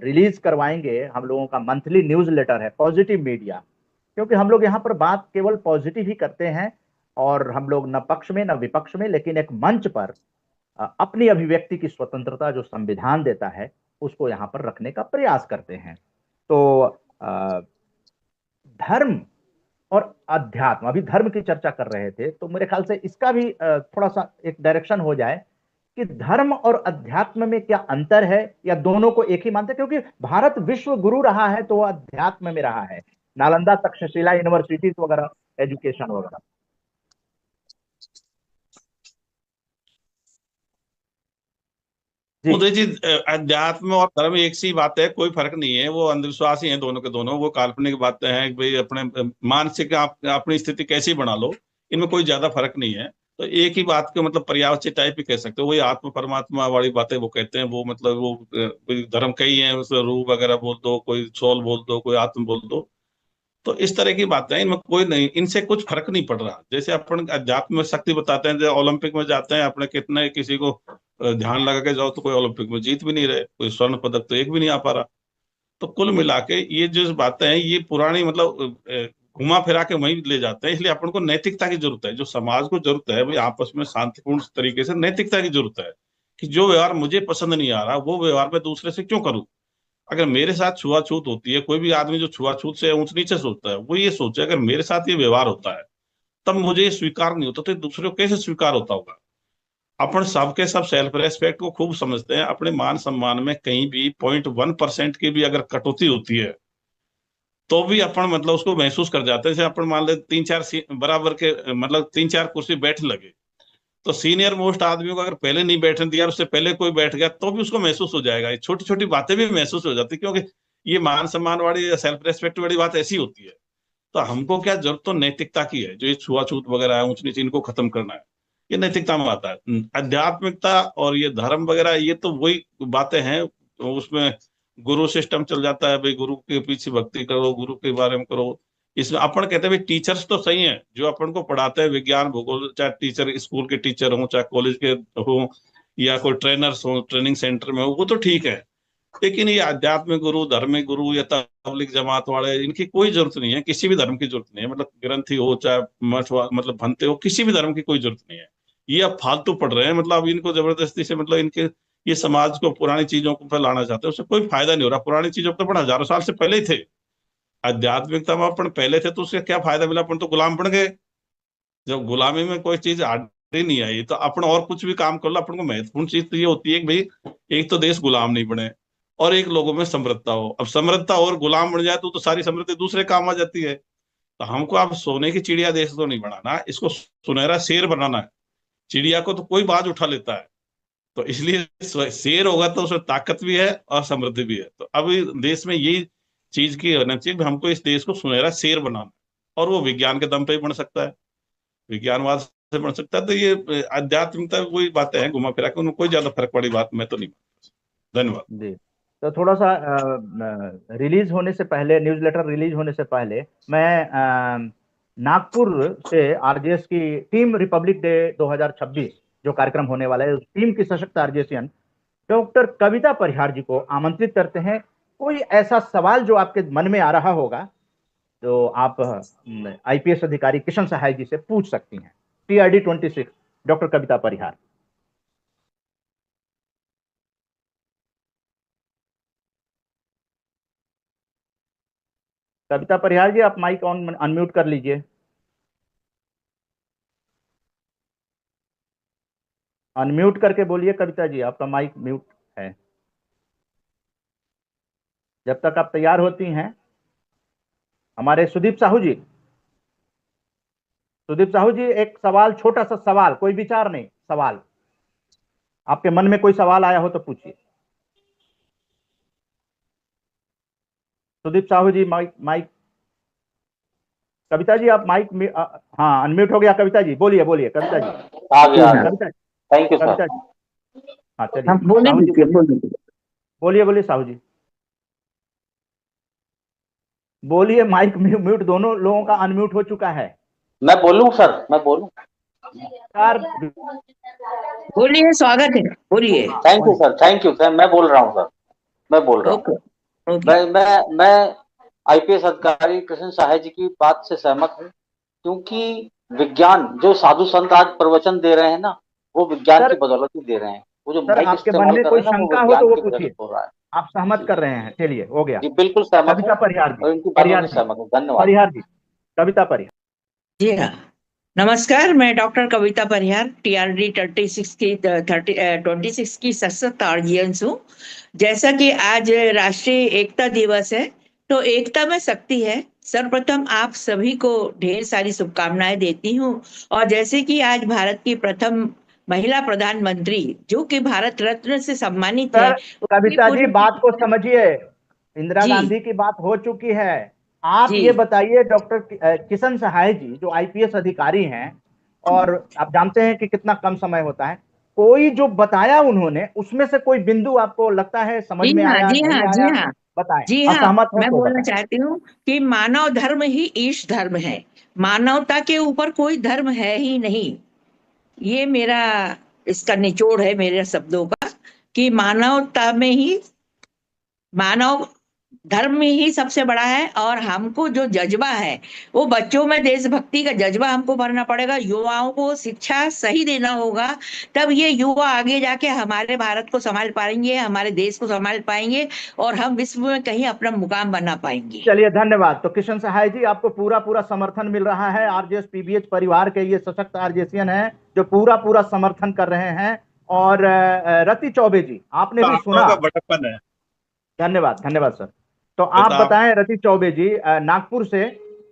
रिलीज करवाएंगे, हम लोगों का मंथली न्यूज लेटर है पॉजिटिव मीडिया, क्योंकि हम लोग यहाँ पर बात केवल पॉजिटिव ही करते हैं, और हम लोग न पक्ष में न विपक्ष में, लेकिन एक मंच पर अपनी अभिव्यक्ति की स्वतंत्रता जो संविधान देता है उसको यहाँ पर रखने का प्रयास करते हैं। तो धर्म और अध्यात्म, अभी धर्म की चर्चा कर रहे थे, तो मेरे ख्याल से इसका भी थोड़ा सा एक डायरेक्शन हो जाए कि धर्म और अध्यात्म में क्या अंतर है, या दोनों को एक ही मानते हैं? क्योंकि भारत विश्व गुरु रहा है तो वो अध्यात्म में रहा है, नालंदा तक्षशिला यूनिवर्सिटीज वगैरह, एजुकेशन वगैरह। जी उदय जी, अध्यात्म और धर्म एक सी बात है, कोई फर्क नहीं है। वो अंधविश्वास ही है दोनों के दोनों, वो काल्पनिक बातें हैं कि भाई अपने मानसिक अपनी स्थिति कैसी बना लो, इनमें कोई ज्यादा फर्क नहीं है। तो एक ही बात को मतलब पर्यायवाची टाइप ही कह सकते हो। वही आत्म परमात्मा वाली बातें वो कहते हैं, वो मतलब वो कोई धर्म कई है, उसमें रूह वगैरह बोल दो, कोई सोल बोल दो, कोई आत्म बोल दो। तो इस तरह की बातें हैं, इनमें कोई नहीं, इनसे कुछ फर्क नहीं पड़ रहा। जैसे अपन अध्यात्म में शक्ति बताते हैं, जैसे ओलंपिक में जाते हैं अपने, कितने किसी को ध्यान लगा के जाओ तो कोई ओलंपिक में जीत भी नहीं रहे, कोई स्वर्ण पदक तो एक भी नहीं आ पा रहा। तो कुल मिला के ये जो बातें हैं ये पुरानी मतलब घुमा फिरा के वहीं ले जाते हैं। इसलिए अपन को नैतिकता की जरूरत है, जो समाज को जरूरत है भाई आपस में शांतिपूर्ण तरीके से नैतिकता की जरूरत है, कि जो व्यवहार मुझे पसंद नहीं आ रहा वो व्यवहार मैं दूसरे से क्यों करूं। अगर मेरे साथ छुआछूत होती है, कोई भी आदमी जो छुआछूत से ऊंच नीचे सोचता है, वो ये सोचे अगर मेरे साथ ये व्यवहार होता है तब मुझे ये स्वीकार नहीं होता, तो दूसरे को कैसे स्वीकार होता होगा। अपन सबके सब सेल्फ रेस्पेक्ट को खूब समझते हैं, अपने मान सम्मान में कहीं भी 0.1% की भी अगर कटौती होती है तो भी अपन मतलब उसको महसूस कर जाते हैं। जैसे अपन मान ले तीन चार बराबर के मतलब तीन चार कुर्सी बैठ लगे, तो सीनियर मोस्ट आदमियों को अगर पहले नहीं बैठने दिया, उससे पहले कोई बैठ गया, तो भी उसको महसूस हो जाएगा। ये छोटी छोटी बातें भी महसूस हो जाती है, क्योंकि ये मान सम्मान वाली या सेल्फ रेस्पेक्ट वाली बात ऐसी होती है। तो हमको क्या जरूरत तो नैतिकता की है, जो ये छुआछूत वगैरह है, ऊंच नीच, इनको खत्म करना है, ये नैतिकता में आता है। आध्यात्मिकता और ये धर्म वगैरह ये तो वही बातें हैं, तो उसमें गुरु सिस्टम चल जाता है, भाई गुरु के पीछे भक्ति करो, गुरु के बारे में करो। इसमें अपन कहते हैं भाई टीचर्स तो सही हैं जो अपन को पढ़ाते हैं विज्ञान भूगोल, चाहे टीचर स्कूल के टीचर हो, चाहे कॉलेज के हो, या कोई ट्रेनर्स हो ट्रेनिंग सेंटर में हो, वो तो ठीक है। लेकिन ये आध्यात्मिक गुरु, धार्मिक गुरु या तबलीग जमात वाले, इनकी कोई जरूरत नहीं है, किसी भी धर्म की जरूरत नहीं है। मतलब ग्रंथी हो चाहे मठ मतलब भंते हो, किसी भी धर्म की कोई जरूरत नहीं है। ये अब फालतू पढ़ रहे हैं, मतलब अब इनको जबरदस्ती से मतलब इनके ये समाज को पुरानी चीजों को पर लाना चाहते हैं, उससे कोई फायदा नहीं हो रहा। पुरानी चीजों को तो अपन हजारों साल से पहले ही थे, आध्यात्मिकता में अपन पहले थे, तो उससे क्या फायदा मिला, अपन तो गुलाम बन गए। जब गुलामी में कोई चीज आगे नहीं आई तो अपन और कुछ भी काम कर लो, अपन को महत्वपूर्ण चीज तो ये होती है कि भाई एक तो देश गुलाम नहीं बने, और एक लोगों में समृद्धता हो। अब समृद्धता और गुलाम बन जाए तो सारी समृद्धि दूसरे काम आ जाती है। तो हमको अब सोने की चिड़िया देश तो नहीं बनाना, इसको सुनहरा शेर बनाना है। चिड़िया को तो कोई बाज उठा लेता है, तो इसलिए शेर होगा तो उसमें ताकत भी है और समृद्धि भी है। तो अब देश में यही चीज की होना चाहिए कि हमको इस देश को सुनहरा शेर बनाना है, और वो विज्ञान के दम पे ही बन सकता है, विज्ञानवाद से बन सकता है। तो ये आध्यात्मिकता वही बातें हैं घुमा फिरा के, उनमें कोई ज्यादा फर्क वाली बात मैं तो नहीं मानता। धन्यवाद। जी। तो थोड़ा सा रिलीज होने से पहले, न्यूज़लेटर रिलीज होने से पहले, मैं नागपुर से आरजेएस की टीम रिपब्लिक डे 2026 जो कार्यक्रम होने वाला है, उस टीम की सशक्त आरजेएसियन डॉक्टर कविता परिहार जी को आमंत्रित करते हैं। कोई ऐसा सवाल जो आपके मन में आ रहा होगा, जो आप आईपीएस अधिकारी किशन सहाय जी से पूछ सकती हैं। टीआरडी 26, डॉक्टर कविता परिहार। कविता परिहार जी, आप माइक ऑन अनम्यूट कर लीजिए। अनम्यूट करके बोलिए कविता जी, आपका माइक म्यूट है। जब तक आप तैयार होती हैं, हमारे सुदीप साहू जी, सुदीप साहू जी, एक सवाल, छोटा सा सवाल, कोई विचार नहीं, सवाल आपके मन में कोई सवाल आया हो तो पूछिए। सुदीप साहू जी, माइक माइक। कविता जी आप माइक में हाँ, अनम्यूट हो गया। कविता जी बोलिए, बोलिए कविता जी। आ गया। कविता thank you sir. Kavita ji हाँ चलिए, हाँ बोले साहू जी दीजिए, बोलिए, बोल दीजिए। बोलिए बोलिए साहू जी बोलिए। माइक म्यूट, दोनों लोगों का अनम्यूट हो चुका है। मैं बोलूं सर, मैं बोलूं? यार बोलिए, स्वागत है, बोलिए। Thank you sir, thank you sir. मैं बोल रहा हूँ सर, मैं बोल रहा हूँ। Okay okay. मैं आईपीएस अधिकारी कृष्ण सहाय जी की बात से सहमत हूँ, क्योंकि विज्ञान जो साधु संत आज प्रवचन दे रहे हैं ना, वो विज्ञान सर, की बदौलत ही दे रहे हैं। वो जो सर माइक आपके मन इस्तेमाल में कर कोई रहे हैं ना, वो शंका हो तो विज्ञान वो की वजह से पूछिए। हो रहा है। आप सहमत जी कर रहे हैं, चलिए हो गया। जी, बिल्कुल सहमत कविता हूँ परिहार जी, और इनकी बातों परिहार से जी, सहमत हूँ। धन्यवाद। परिहार जी, कविता परिहार। जी हाँ, नमस्कार। मैं डॉक्टर कविता परिहार, टीआरडी 26 की सशक्त ऑडियंस हूँ। जैसा कि आज राष्ट्रीय एकता दिवस है, तो एकता में शक्ति है। सर्वप्रथम आप सभी को ढेर सारी शुभकामनाएं देती हूँ। और जैसे कि आज भारत की प्रथम महिला प्रधानमंत्री, जो कि भारत रत्न से सम्मानित है, सर उसकी कविता जी पूरी बात को समझिए, इंदिरा जी गांधी की बात हो चुकी है। आप जी ये बताइए, डॉक्टर किशन सहाय जी जो आईपीएस अधिकारी हैं, और आप जानते हैं कि कितना कम समय होता है, कोई जो बताया उन्होंने उसमें से कोई बिंदु आपको लगता है समझ जी में हाँ आया, जी नहीं हाँ जी आया? हाँ बताएं, जी हाँ। असहमत हैं मैं तो बोलना बताएं। चाहती हूँ कि मानव धर्म ही ईश धर्म है। मानवता के ऊपर कोई धर्म है ही नहीं। ये मेरा इसका निचोड़ है मेरे शब्दों का, कि मानवता में ही, मानव धर्म में ही सबसे बड़ा है। और हमको जो जज्बा है, वो बच्चों में देशभक्ति का जज्बा हमको भरना पड़ेगा। युवाओं को शिक्षा सही देना होगा, तब ये युवा आगे जाके हमारे भारत को संभाल पाएंगे, हमारे देश को संभाल पाएंगे, और हम विश्व में कहीं अपना मुकाम बना पाएंगे। चलिए धन्यवाद। तो किशन सहाय जी, आपको पूरा पूरा समर्थन मिल रहा है। आरजेएस पीबीएच परिवार के ये सशक्त आरजेसियन हैं जो पूरा पूरा समर्थन कर रहे हैं। और रति चौबे जी, आपने भी आप लोगों सुना। का बड़प्पन है। धन्यवाद, धन्यवाद सर। तो आप प्रताप। बताएं, रति चौबे जी नागपुर से,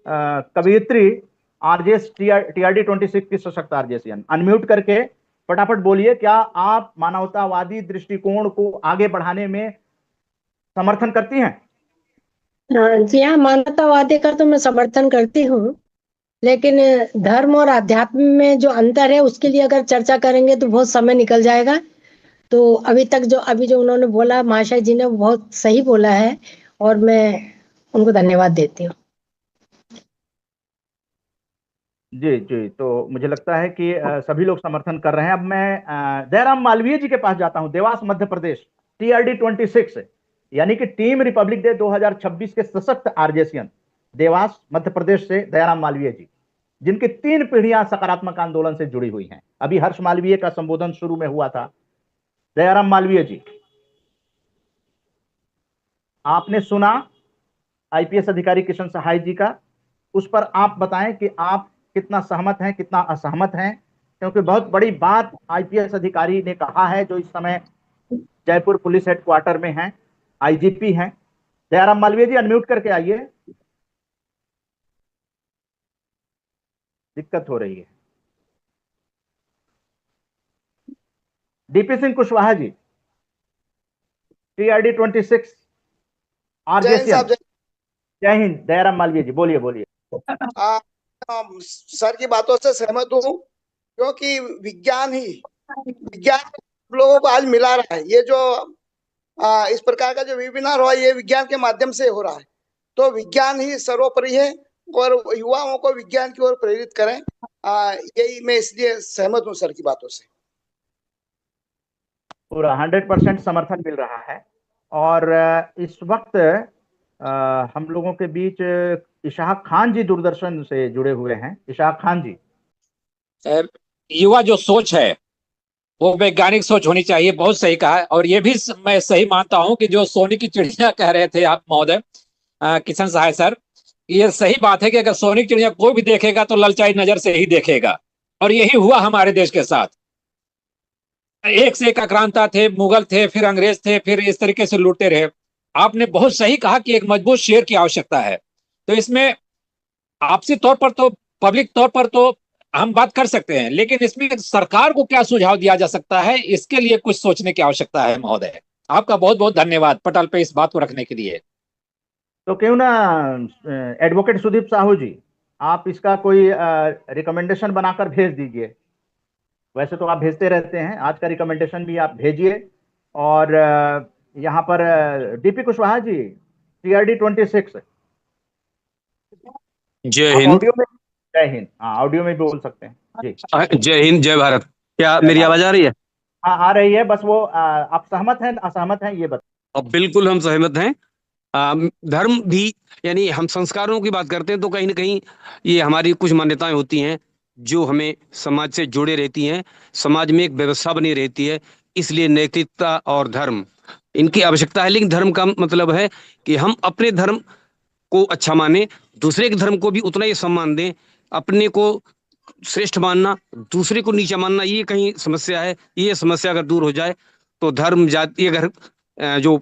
कवयित्री, आरजेएस टीआरडी 26 की सशक्त आरजेसियन, अनम्यूट करके फटाफट बोलिए, क्या आप मानवतावादी दृष्टिकोण को आगे बढ़ाने में समर्थन करती हैं? जी हाँ, मानवतावादी का तो मैं समर्थन करती हूँ, लेकिन धर्म और अध्यात्म में जो अंतर है उसके लिए अगर चर्चा करेंगे तो बहुत समय निकल जाएगा। तो अभी जो उन्होंने बोला, महाशय जी ने, वो बहुत सही बोला है, और मैं उनको धन्यवाद देती हूँ। जी जी, तो मुझे लगता है कि सभी लोग समर्थन कर रहे हैं। अब मैं दयाराम मालवीय जी के पास जाता हूं, देवास मध्य प्रदेश, टीआरडी 26, यानी कि टीम रिपब्लिक डे 2026 के सशक्त आरजेसियन, देवास मध्य प्रदेश से दयाराम मालवीय जी, जिनकी 3 पीढ़ियां सकारात्मक आंदोलन से जुड़ी हुई हैं। अभी हर्ष मालवीय का संबोधन शुरू में हुआ था। दयाराम मालवीय जी, आपने सुना आईपीएस अधिकारी किशन सहाय जी का, उस पर आप बताएं कि आप कितना सहमत हैं, कितना असहमत हैं, क्योंकि बहुत बड़ी बात आईपीएस अधिकारी ने कहा है, जो इस समय जयपुर पुलिस हेडक्वार्टर में हैं, आईजीपी हैं। दयाराम मालवीय जी, अनम्यूट करके आइए, दिक्कत हो रही है। डीपी सिंह कुशवाहा जी, टीआरडी 26 जय हिंद आरजेसियन। साहब, जय हिंद। दयाराम मालवीय जी, बोलिए बोलिए। आ, सर की बातों से सहमत हूँ, क्योंकि विज्ञान लोगों को आज मिला रहा है। ये जो इस प्रकार का जो वेबिनार हुआ, ये विज्ञान के माध्यम से हो रहा है। तो विज्ञान ही सर्वोपरि है, और युवाओं को विज्ञान की ओर प्रेरित करें। यही मैं इसलिए सहमत हूँ सर की बातों से। पूरा 100% समर्थन मिल रहा है। और इस वक्त हम लोगों के बीच इशाक खान जी दूरदर्शन से जुड़े हुए हैं। इशाक खान जी, युवा जो सोच है वो वैज्ञानिक सोच होनी चाहिए, बहुत सही कहा है। और ये भी मैं सही मानता हूं कि जो सोने की चिड़िया कह रहे थे आप महोदय, किशन सहाय सर, ये सही बात है कि अगर सोने की चिड़िया कोई भी देखेगा तो ललचाई नजर से ही देखेगा। और यही हुआ हमारे देश के साथ। एक से एक आक्रांता थे, मुगल थे, फिर अंग्रेज थे, फिर इस तरीके से लूटते रहे। आपने बहुत सही कहा कि एक मजबूत शेर की आवश्यकता है। तो इसमें आपसी तौर पर तो, पब्लिक तौर पर तो हम बात कर सकते हैं, लेकिन इसमें सरकार को क्या सुझाव दिया जा सकता है, इसके लिए कुछ सोचने की आवश्यकता है महोदय। आपका बहुत बहुत धन्यवाद पटल पे इस बात को रखने के लिए। तो क्यों ना एडवोकेट सुदीप साहू जी, आप इसका कोई रिकमेंडेशन बनाकर भेज दीजिए। वैसे तो आप भेजते रहते हैं, आज का रिकमेंडेशन भी आप भेजिए। और यहाँ पर डीपी कुशवाहा जी, TRD 26, जय आप हिंद। ऑडियो में, जय हिंद, हाँ ऑडियो में भी बोल सकते हैं जी। जय हिंद, जय भारत। क्या जय मेरी भारत। आवाज आ रही है? हाँ आ रही है, बस वो आप सहमत हैं असहमत हैं ये बताइए। अब बिल्कुल हम सहमत हैं। धर्म भी, यानी हम संस्कारों की बात करते हैं तो कहीं ना कहीं ये हमारी कुछ मान्यताएं होती हैं जो हमें समाज से जोड़े रहती हैं, समाज में एक व्यवस्था बनी रहती है। इसलिए नैतिकता और धर्म, इनकी आवश्यकता है। लेकिन धर्म का मतलब है कि हम अपने धर्म को अच्छा माने, दूसरे के धर्म को भी उतना ही सम्मान दें। अपने को श्रेष्ठ मानना, दूसरे को नीचा मानना, ये कहीं समस्या है। ये समस्या अगर दूर हो जाए तो धर्म जाति अगर जो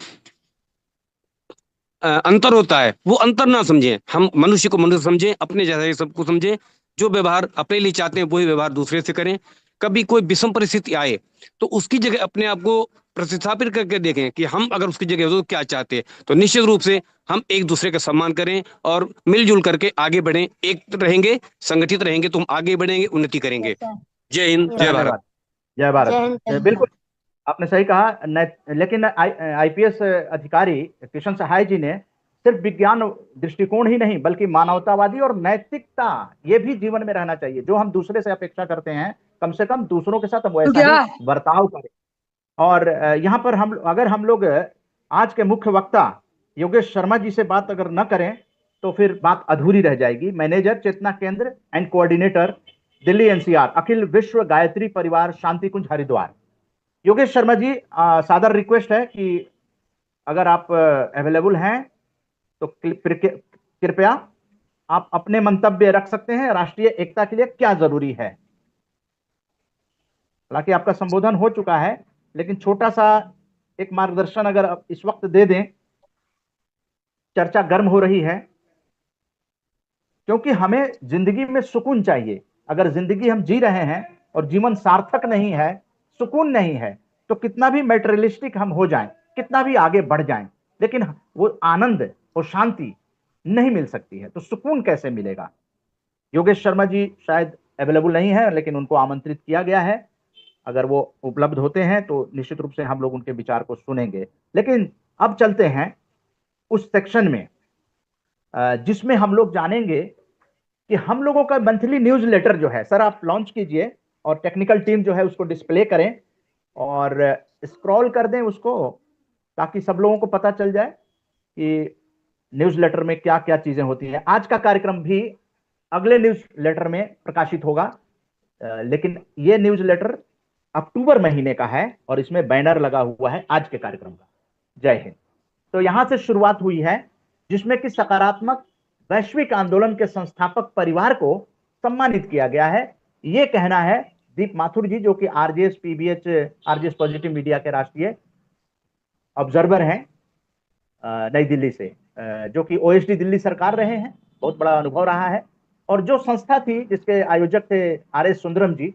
अंतर होता है वो अंतर ना समझें, हम मनुष्य को मनुष्य समझें, अपने जैसा ही सबको समझें। जो व्यवहार अपने लिए चाहते हैं वही व्यवहार दूसरे से करें। कभी कोई विषम परिस्थिति आए तो उसकी जगह अपने आप को प्रतिस्थापित करके देखें कि हम अगर उसकी जगह हो तो क्या चाहते हैं। तो निश्चित रूप से हम एक दूसरे का सम्मान करें और मिलजुल करके आगे बढ़ें। एक रहेंगे, संगठित रहेंगे तो हम आगे बढ़ेंगे, उन्नति करेंगे। जय हिंद, जय भारत। धन्यवाद। जय भारत। बिल्कुल आपने सही कहा। लेकिन IPS अधिकारी किशन सहाय जी ने सिर्फ विज्ञान दृष्टिकोण ही नहीं बल्कि मानवतावादी और नैतिकता ये भी जीवन में रहना चाहिए। जो हम दूसरे से अपेक्षा करते हैं, कम से कम दूसरों के साथ हम वैसा ही बर्ताव करें। और यहाँ पर हम लोग आज के मुख्य वक्ता योगेश शर्मा जी से बात अगर न करें तो फिर बात अधूरी रह जाएगी। मैनेजर चेतना केंद्र एंड कोऑर्डिनेटर दिल्ली NCR, अखिल विश्व गायत्री परिवार शांति कुंज हरिद्वार। योगेश शर्मा जी, सादर रिक्वेस्ट है कि अगर आप अवेलेबल हैं तो कृपया आप अपने मंतव्य रख सकते हैं। राष्ट्रीय एकता के लिए क्या जरूरी है? हालांकि आपका संबोधन हो चुका है, लेकिन छोटा सा एक मार्गदर्शन अगर आप इस वक्त दे दें। चर्चा गर्म हो रही है क्योंकि हमें जिंदगी में सुकून चाहिए। अगर जिंदगी हम जी रहे हैं और जीवन सार्थक नहीं है, सुकून नहीं है, तो कितना भी मेटेरियलिस्टिक हम हो जाएं, कितना भी आगे बढ़ जाएं, लेकिन वो आनंद, वो शांति नहीं मिल सकती है। तो सुकून कैसे मिलेगा? योगेश शर्मा जी शायद अवेलेबल नहीं है, लेकिन उनको आमंत्रित किया गया है। अगर वो उपलब्ध होते हैं तो निश्चित रूप से हम लोग उनके विचार को सुनेंगे। लेकिन अब चलते हैं उस सेक्शन में जिसमें हम लोग जानेंगे कि हम लोगों का मंथली न्यूज लेटर जो है, सर आप लॉन्च कीजिए और टेक्निकल टीम जो है उसको डिस्प्ले करें और स्क्रॉल कर दें उसको, ताकि सब लोगों को पता चल जाए कि न्यूज लेटर में क्या क्या चीजें होती हैं। आज का कार्यक्रम भी अगले न्यूज लेटर में प्रकाशित होगा, लेकिन ये न्यूज लेटर अक्टूबर महीने का है और इसमें बैनर लगा हुआ है आज के कार्यक्रम का। जय हिंद। तो यहां से शुरुआत हुई है जिसमें कि सकारात्मक वैश्विक आंदोलन के संस्थापक परिवार को सम्मानित किया गया है। ये कहना है दीप माथुर जी, जो कि RJS PBH RJS positive media के राष्ट्रीय ऑब्जर्वर हैं नई दिल्ली से, जो कि OSD दिल्ली सरकार रहे हैं, बहुत बड़ा अनुभव रहा है। और जो संस्था थी जिसके आयोजक थे RS सुंदरम जी,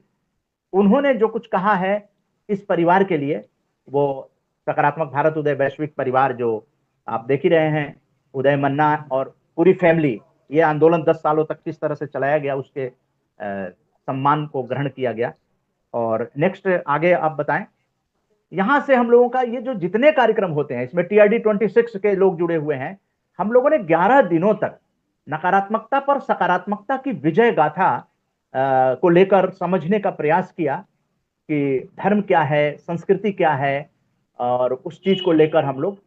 उन्होंने जो कुछ कहा है इस परिवार के लिए, वो सकारात्मक भारत उदय वैश्विक परिवार जो आप देख ही रहे हैं, उदय मन्ना और पूरी फैमिली, ये आंदोलन 10 सालों तक किस तरह से चलाया गया, उसके सम्मान को ग्रहण किया गया। और नेक्स्ट आगे आप बताएं। यहां से हम लोगों का ये जो जितने कार्यक्रम होते हैं, इसमें TRD 26 के लोग जुड़े हुए हैं। हम लोगों ने 11 दिनों तक नकारात्मकता पर सकारात्मकता की विजय गाथा को लेकर समझने का प्रयास किया कि धर्म क्या है, संस्कृति क्या है, और उस चीज को लेकर हम लोग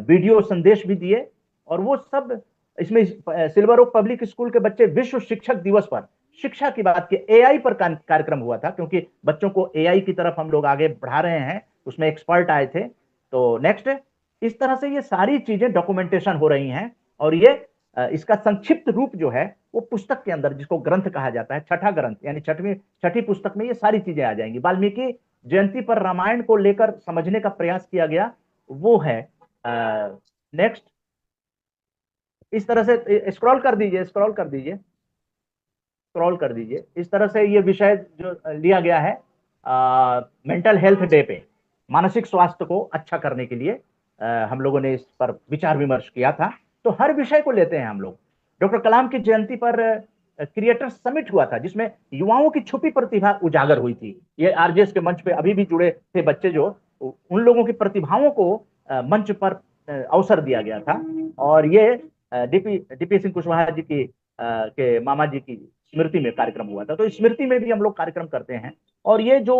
वीडियो संदेश भी दिए। और वो सब इसमें सिल्वर ओक पब्लिक स्कूल के बच्चे विश्व शिक्षक दिवस पर शिक्षा की बात की, AI पर कार्यक्रम हुआ था, क्योंकि बच्चों को AI की तरफ हम लोग आगे बढ़ा रहे हैं, उसमें एक्सपर्ट आए थे। तो नेक्स्ट, इस तरह से ये सारी चीजें डॉक्यूमेंटेशन हो रही हैं। और ये इसका संक्षिप्त रूप जो है वो पुस्तक के अंदर, जिसको ग्रंथ कहा जाता है, छठा ग्रंथ यानी छठी पुस्तक में ये सारी चीजें आ जाएंगी। वाल्मीकि जयंती पर रामायण को लेकर समझने का प्रयास किया गया, वो है नेक्स्ट। इस तरह से स्क्रॉल कर दीजिए, इस तरह से ये विषय जो लिया गया है मेंटल हेल्थ डे पे, मानसिक स्वास्थ्य को अच्छा करने के लिए हम लोगों ने इस पर विचार विमर्श किया था। तो हर विषय को लेते हैं हम लोग। डॉक्टर कलाम की जयंती पर क्रिएटर समिट हुआ था जिसमें युवाओं की छुपी प्रतिभा उजागर हुई थी। ये आरजेएस के मंच पे अभी भी जुड़े थे बच्चे, जो उन लोगों की प्रतिभाओं को मंच पर अवसर दिया गया था। और ये डीपी सिंह कुशवाहा जी की के मामा जी की स्मृति में कार्यक्रम हुआ था। तो स्मृति में भी हम लोग कार्यक्रम करते हैं। और ये जो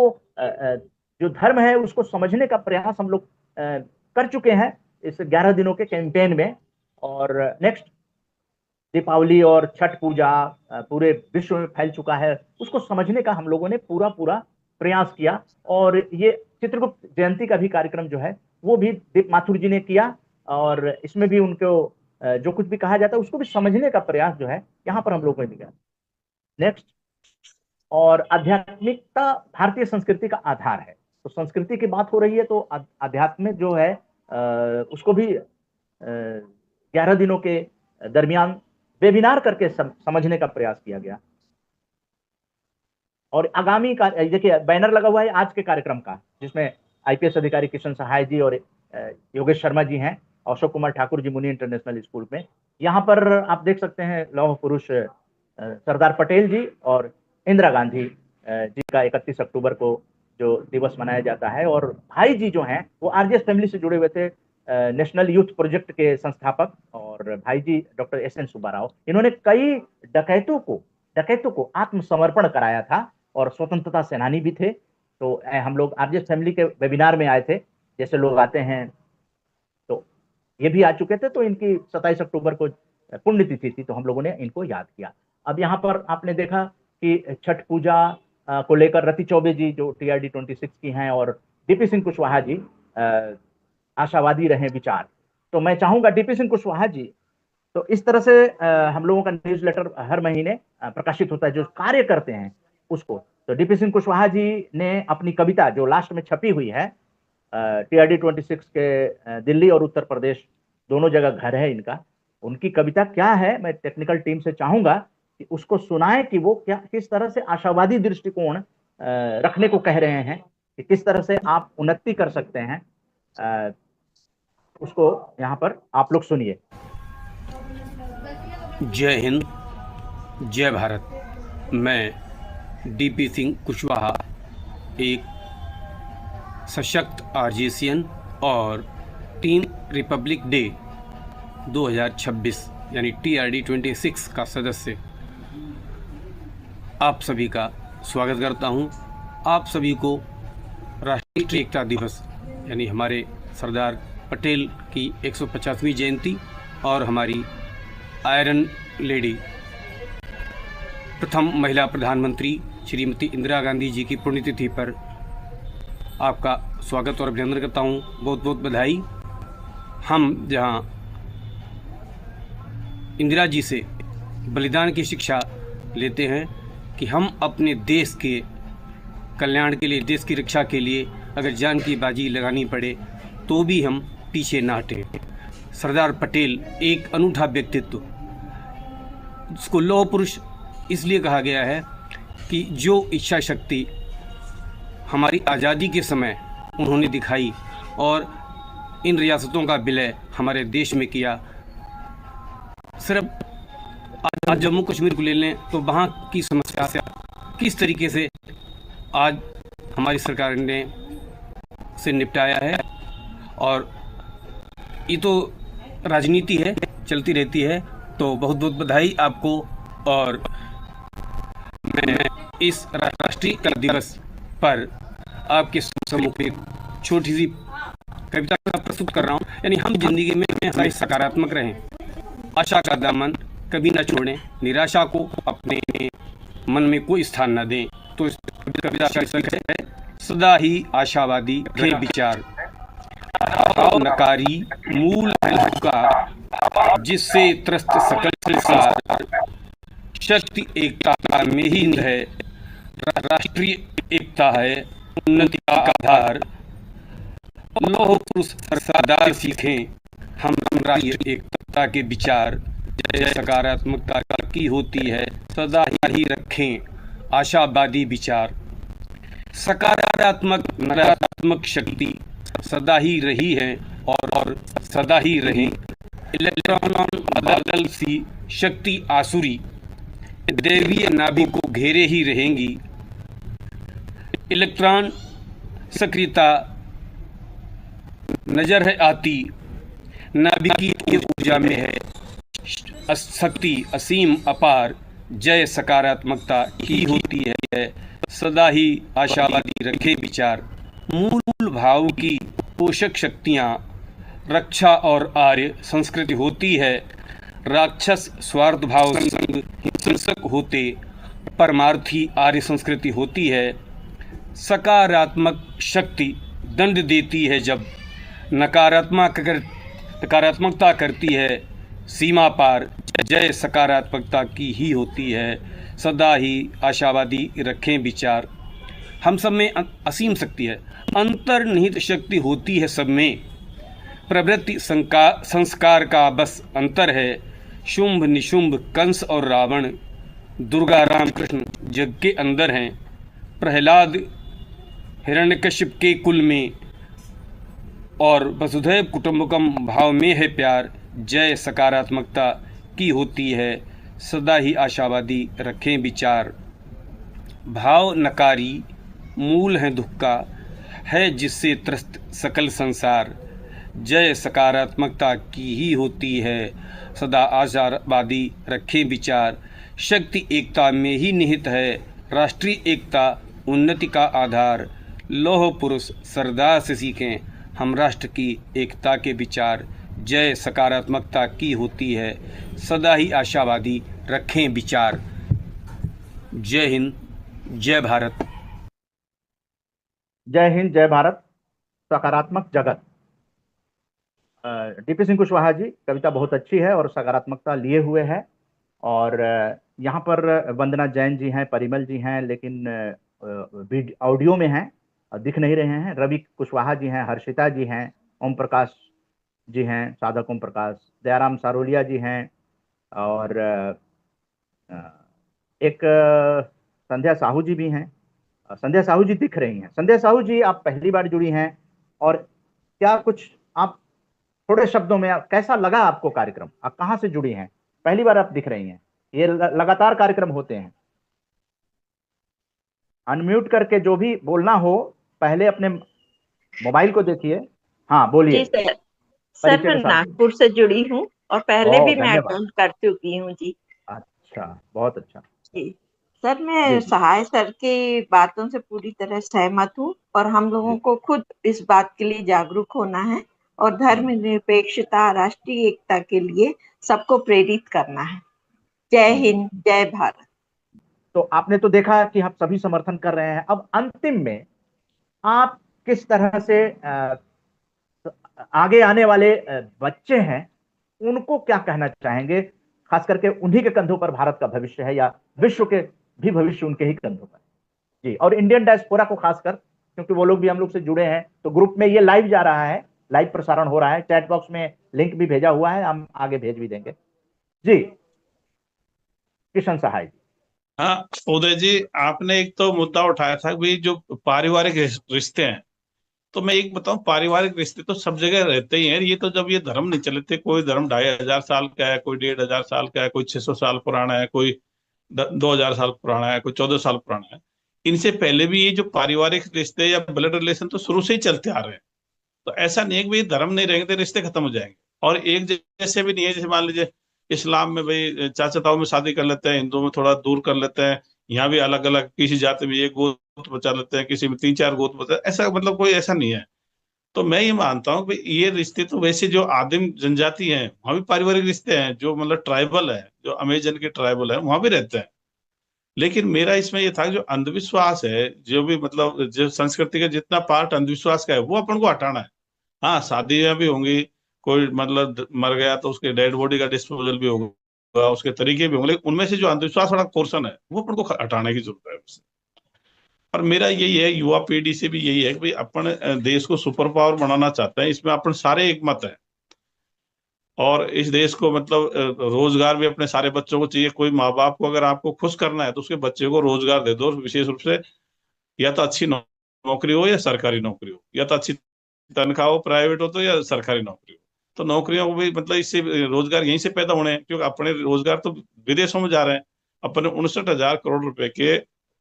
धर्म है उसको समझने का प्रयास हम लोग कर चुके हैं इस 11 दिनों के कैंपेन में। और नेक्स्ट दीपावली और छठ पूजा पूरे विश्व में फैल चुका है, उसको समझने का हम लोगों ने पूरा प्रयास किया। और ये चित्रगुप्त जयंती का भी कार्यक्रम जो है वो भी दीप माथुर जी ने किया, और इसमें भी उनको जो कुछ भी कहा जाता है उसको भी समझने का प्रयास जो है यहाँ पर हम लोगों ने किया। नेक्स्ट, और आध्यात्मिकता भारतीय संस्कृति का आधार है। तो संस्कृति की बात हो रही है तो आध्यात्म जो है उसको भी 11 दिनों के दरमियान वेबिनार करके समझने का प्रयास किया गया। और आगामी का देखिए बैनर लगा हुआ है आज के कार्यक्रम का, जिसमें आईपीएस अधिकारी किशन सहाय जी और योगेश शर्मा जी हैं, अशोक कुमार ठाकुर जी मुनि इंटरनेशनल स्कूल में। यहाँ पर आप देख सकते हैं लौह पुरुष सरदार पटेल जी और इंदिरा गांधी जी का 31 अक्टूबर को जो दिवस मनाया जाता है। और भाई जी जो हैं वो आरजेएस फैमिली से जुड़े हुए थे, नेशनल यूथ प्रोजेक्ट के संस्थापक। और भाई जी डॉक्टर एस एन सुब्बाराव, इन्होंने कई डकैतों को आत्मसमर्पण कराया था और स्वतंत्रता सेनानी भी थे। तो हम लोग आरजेएस फैमिली के वेबिनार में आए थे, जैसे लोग आते हैं, तो ये भी आ चुके थे। तो इनकी 27 अक्टूबर को पुण्यतिथि थी, तो हम लोगों ने इनको याद किया। अब यहाँ पर आपने देखा कि छठ पूजा को लेकर रति चौबे जी जो TRD 26 की हैं और डीपी सिंह कुशवाहा जी आशावादी रहे विचार। तो मैं चाहूंगा डीपी सिंह कुशवाहा जी, तो इस तरह से हम लोगों का न्यूज़लेटर हर महीने प्रकाशित होता है जो कार्य करते हैं उसको। तो डीपी सिंह कुशवाहा जी ने अपनी कविता जो लास्ट में छपी हुई है, TRD 26 के दिल्ली और उत्तर प्रदेश दोनों जगह घर है इनका, उनकी कविता क्या है, मैं टेक्निकल टीम से चाहूंगा कि उसको सुनाएं कि वो क्या किस तरह से आशावादी दृष्टिकोण रखने को कह रहे हैं कि किस तरह से आप उन्नति कर सकते हैं। उसको यहाँ पर आप लोग सुनिए। जय हिंद, जय भारत। मैं डीपी सिंह कुशवाहा एक सशक्त आरजेसियन और टीम रिपब्लिक डे 2026 यानी TRD 26 का सदस्य आप सभी का स्वागत करता हूं। आप सभी को राष्ट्रीय एकता दिवस यानी हमारे सरदार पटेल की 150वीं जयंती और हमारी आयरन लेडी प्रथम महिला प्रधानमंत्री श्रीमती इंदिरा गांधी जी की पुण्यतिथि पर आपका स्वागत और अभिनंदन करता हूं। बहुत बहुत बधाई। हम जहां इंदिरा जी से बलिदान की शिक्षा लेते हैं कि हम अपने देश के कल्याण के लिए, देश की रक्षा के लिए अगर जान की बाजी लगानी पड़े तो भी हम पीछे ना हटें। सरदार पटेल एक अनूठा व्यक्तित्व, उसको लौह पुरुष इसलिए कहा गया है कि जो इच्छा शक्ति हमारी आज़ादी के समय उन्होंने दिखाई और इन रियासतों का विलय हमारे देश में किया। सिर्फ आज जम्मू कश्मीर को ले लें तो वहाँ की समस्या से किस तरीके से आज हमारी सरकार ने से निपटाया है। और ये तो राजनीति है, चलती रहती है। तो बहुत बहुत बधाई आपको। और मैं इस राष्ट्रीय एकता दिवस पर आपके सम्मुख एक छोटी सी कविता प्रस्तुत कर रहा हूँ। यानी हम जिंदगी में हमेशा सकारात्मक रहें, आशा का दामन कभी न छोड़ें, निराशा को अपने मन में कोई स्थान न दें। तो इस कविता का शीर्षक है सदा ही आशावादी रहे विचार, नकारी मूल का जिससे त्रस्त सकल संसार, शक्ति एकता में ही है, राष्ट्रीय एकता है उन्नति का आधार। लौह पुरुष सरदार सीखें हम राष्ट्रीय एकता के विचार, जय सकारात्मकता की होती है सदा ही रखें आशावादी विचार। सकारात्मक नकारात्मक शक्ति सदा ही रही है और सदा ही रहें। इलेक्ट्रॉन बदल सी शक्ति आसुरी, दैवीय नाभि को घेरे ही रहेंगी। इलेक्ट्रॉन सक्रियता नजर है आती, नाभिकीय ऊर्जा में है शक्ति असीम अपार, जय सकारात्मकता ही होती है, सदा ही आशावादी रखे विचार। मूल भाव की पोषक शक्तियाँ रक्षा और आर्य संस्कृति होती है, राक्षस स्वार्थ भाव संग हिंसक होते, परमार्थी आर्य संस्कृति होती है। सकारात्मक शक्ति दंड देती है जब नकारात्मकता करती है सीमा पार, जय सकारात्मकता की ही होती है, सदा ही आशावादी रखें विचार। हम सब में असीम शक्ति है, अंतर्निहित शक्ति होती है सब में, प्रवृत्ति संस्कार का बस अंतर है। शुंभ निशुंभ कंस और रावण, दुर्गा राम कृष्ण जग के अंदर हैं, प्रहलाद हिरण्यकश्यप के कुल में, और वसुधैव कुटुंबकम भाव में है प्यार, जय सकारात्मकता की होती है, सदा ही आशावादी रखें विचार। भाव नकारी मूल है दुख का, है जिससे त्रस्त सकल संसार, जय सकारात्मकता की ही होती है, सदा आशावादी रखें विचार। शक्ति एकता में ही निहित है, राष्ट्रीय एकता उन्नति का आधार, लौह पुरुष सरदार से सीखें हम राष्ट्र की एकता के विचार, जय सकारात्मकता की होती है, सदा ही आशावादी रखें विचार। जय हिंद, जय भारत। जय हिंद, जय भारत, सकारात्मक जगत। डीपी सिंह कुशवाहा जी, कविता बहुत अच्छी है और सकारात्मकता लिए हुए है। और यहाँ पर वंदना जैन जी हैं, परिमल जी हैं, लेकिन ऑडियो में हैं, दिख नहीं रहे हैं। रवि कुशवाहा जी हैं, हर्षिता जी हैं, ओम प्रकाश जी हैं, साधक ओम प्रकाश, दयाराम सारोलिया जी हैं, और एक संध्या साहू जी भी हैं। संध्या साहू जी दिख रही हैं। संध्या साहू जी, आप पहली बार जुड़ी हैं, और क्या कुछ आप थोड़े शब्दों में कैसा लगा आपको कार्यक्रम? आप कहाँ से जुड़ी हैं? पहली बार आप दिख रही हैं। ये लगातार कार्यक्रम होते हैं। अनम्यूट करके जो भी बोलना हो पहले अपने मोबाइल को देखिए। हाँ, बोलिए। सर मैं नागपुर से जुड़ी हूँ और पहले भी मैं अटेंड कर चुकी हूँ जी। अच्छा, बहुत अच्छा जी सर, मैं सहाय सर की बातों से पूरी तरह सहमत हूँ, और हम लोगों को खुद इस बात के लिए जागरूक होना है और धर्मनिरपेक्षता, राष्ट्रीय एकता के लिए सबको प्रेरित करना है। जय हिंद, जय भारत। तो आपने तो देखा कि हम सभी समर्थन कर रहे हैं। अब अंतिम में आप किस तरह से आगे आने वाले बच्चे हैं उनको क्या कहना चाहेंगे? खास करके उन्हीं के कंधों पर भारत का भविष्य है, या विश्व के भी भविष्य उनके ही कंधों पर जी। और इंडियन डायस्पोरा को खासकर, क्योंकि वो लोग भी हम लोग से जुड़े हैं, तो ग्रुप में ये लाइव जा रहा है, लाइव प्रसारण हो रहा है। चैट बॉक्स में लिंक भी भेजा हुआ है, हम आगे भेज भी देंगे जी। किशन सहाय जी। हाँ उदय जी, आपने एक तो मुद्दा उठाया था कि जो पारिवारिक रिश्ते हैं, तो मैं एक बताऊं, पारिवारिक रिश्ते तो सब जगह रहते ही हैं। ये तो जब ये धर्म नहीं चले थे, कोई धर्म 2500 साल का है, कोई 1500 साल का है, कोई 600 साल पुराना है, कोई 2000 साल पुराना है, कोई 14 साल पुराना है। इनसे पहले भी ये जो पारिवारिक रिश्ते या ब्लड रिलेशन तो शुरू से ही चलते आ रहे हैं। तो ऐसा नहीं है कि भाई धर्म नहीं रहेंगे तो रिश्ते खत्म हो जाएंगे। और एक जैसे भी नहीं है। जैसे मान लीजिए इस्लाम में भाई चाचा ताऊ में शादी कर लेते हैं, हिंदू में थोड़ा दूर कर लेते हैं, यहाँ भी अलग अलग, किसी जाति में एक गोत्र बचा लेते हैं, किसी में 3-4 गोत्र बचा, ऐसा मतलब कोई ऐसा नहीं है। तो मैं ये मानता हूँ कि ये रिश्ते तो वैसे जो आदिम जनजाति हैं वहां भी पारिवारिक रिश्ते हैं, जो मतलब ट्राइबल है, जो अमेजन के ट्राइबल है वहां भी रहते हैं। लेकिन मेरा इसमें ये था जो अंधविश्वास है, जो भी मतलब जो संस्कृति का जितना पार्ट अंधविश्वास का है वो अपन को हटाना है। हाँ, शादियां भी होंगी, कोई मतलब मर गया तो उसके डेड बॉडी का डिस्पोजल भी होगा, उसके तरीके भी होंगे, लेकिन उनमें से जो अंधविश्वास वाला पोर्शन है वो अपन को हटाने की जरूरत है। और मेरा यही है, युवा पीढ़ी से भी यही है कि भाई अपन देश को सुपर पावर बनाना चाहते हैं, इसमें अपन सारे एक मत है। और इस देश को मतलब रोजगार भी अपने सारे बच्चों को चाहिए। कोई माँ बाप को अगर आपको खुश करना है तो उसके बच्चे को रोजगार दे दो, विशेष रूप से या तो अच्छी नौकरी हो या सरकारी नौकरी हो, या तो अच्छी तनख्वाह हो प्राइवेट हो तो, या सरकारी नौकरी हो। तो नौकरियों को भी मतलब इससे रोजगार यहीं से पैदा होने हैं, क्योंकि अपने रोजगार तो विदेशों में जा रहे हैं। अपने 69,000 करोड़ रुपए के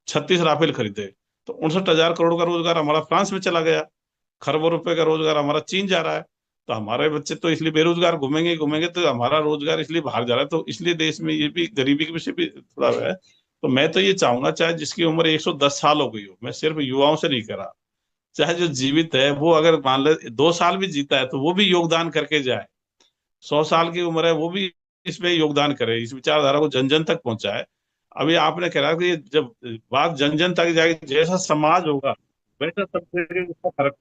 36 राफेल खरीदे, तो 69,000 करोड़ का रोजगार हमारा फ्रांस में चला गया, खरबों रुपए का रोजगार हमारा चीन जा रहा है। तो हमारे बच्चे तो इसलिए बेरोजगार घूमेंगे ही घूमेंगे, तो हमारा रोजगार इसलिए बाहर जा रहा है। तो इसलिए देश में ये भी गरीबी के विषय भी थोड़ा है। तो मैं तो ये चाहूंगा, चाहे जिसकी उम्र 110 साल हो गई हो, मैं सिर्फ युवाओं से नहीं कह रहा, चाहे जो जीवित है वो अगर मान ले 2 साल भी जीता है तो वो भी योगदान करके जाए। 100 साल की उम्र है वो भी इसमें योगदान करे, इस विचारधारा को जन जन तक पहुंचाए। अभी आपने कहा कि जब बात जन जन तक जाएगी, जैसा समाज होगा वैसा सब जगह उसका फर्क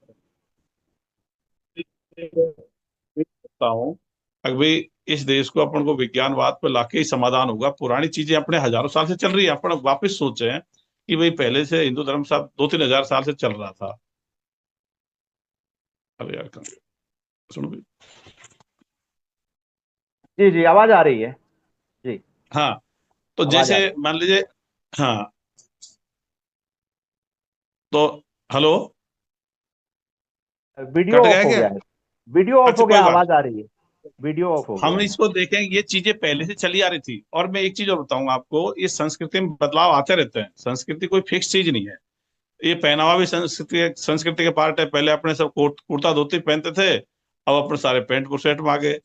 पड़ता हूँ। अभी इस देश को अपन को विज्ञानवाद पर लाके ही समाधान होगा। पुरानी चीजें अपने हजारों साल से चल रही है, अपन वापस सोचे हैं कि भाई पहले से हिंदू धर्म साहब 2-3 हजार साल से चल रहा था। अरे यार सुनो भाई। जी जी, आवाज आ रही है जी। हाँ, तो आवाज आ जैसे रही है। मान लीजिए, हाँ तो हेलो, वीडियो कट ऑफ गया हो क्या? गया है, वीडियो ऑफ अच्छा हो कोई गया, बात, आवाज आ रही है, वीडियो ऑफ हो गया हम है। इसको देखें, ये चीजें पहले से चली आ रही थी। और मैं एक चीज और बताऊंगा आपको, ये संस्कृति में बदलाव आते रहते हैं, संस्कृति कोई फिक्स चीज नहीं है। ये पहनावा भी संस्कृति के पार्ट है। पहले अपने सब कोट कुर्ता धोती पहनते थे, अब अपने सारे पैंट बुशर्ट में आ गए।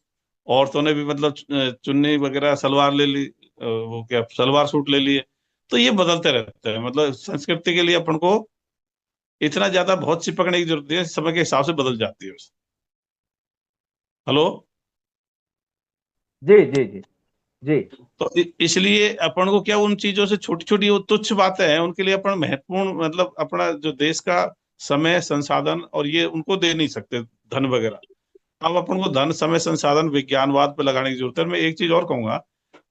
औरतों ने भी मतलब चुन्नी वगैरह सलवार ले ली, वो क्या सलवार सूट ले लिए। तो ये बदलते रहते हैं, मतलब संस्कृति के लिए अपन को इतना ज्यादा बहुत चिपकने की जरूरत नहीं है, समय के हिसाब से बदल जाती है। हेलो, जी जी जी जी। तो इसलिए अपन को क्या, उन चीजों से छोटी छोटी वो तुच्छ बातें हैं, उनके लिए अपन महत्वपूर्ण मतलब अपना जो देश का समय संसाधन और ये उनको दे नहीं सकते, धन वगैरह। अब अपन को धन समय संसाधन विज्ञानवाद पे लगाने की जरूरत है। मैं एक चीज और कहूंगा,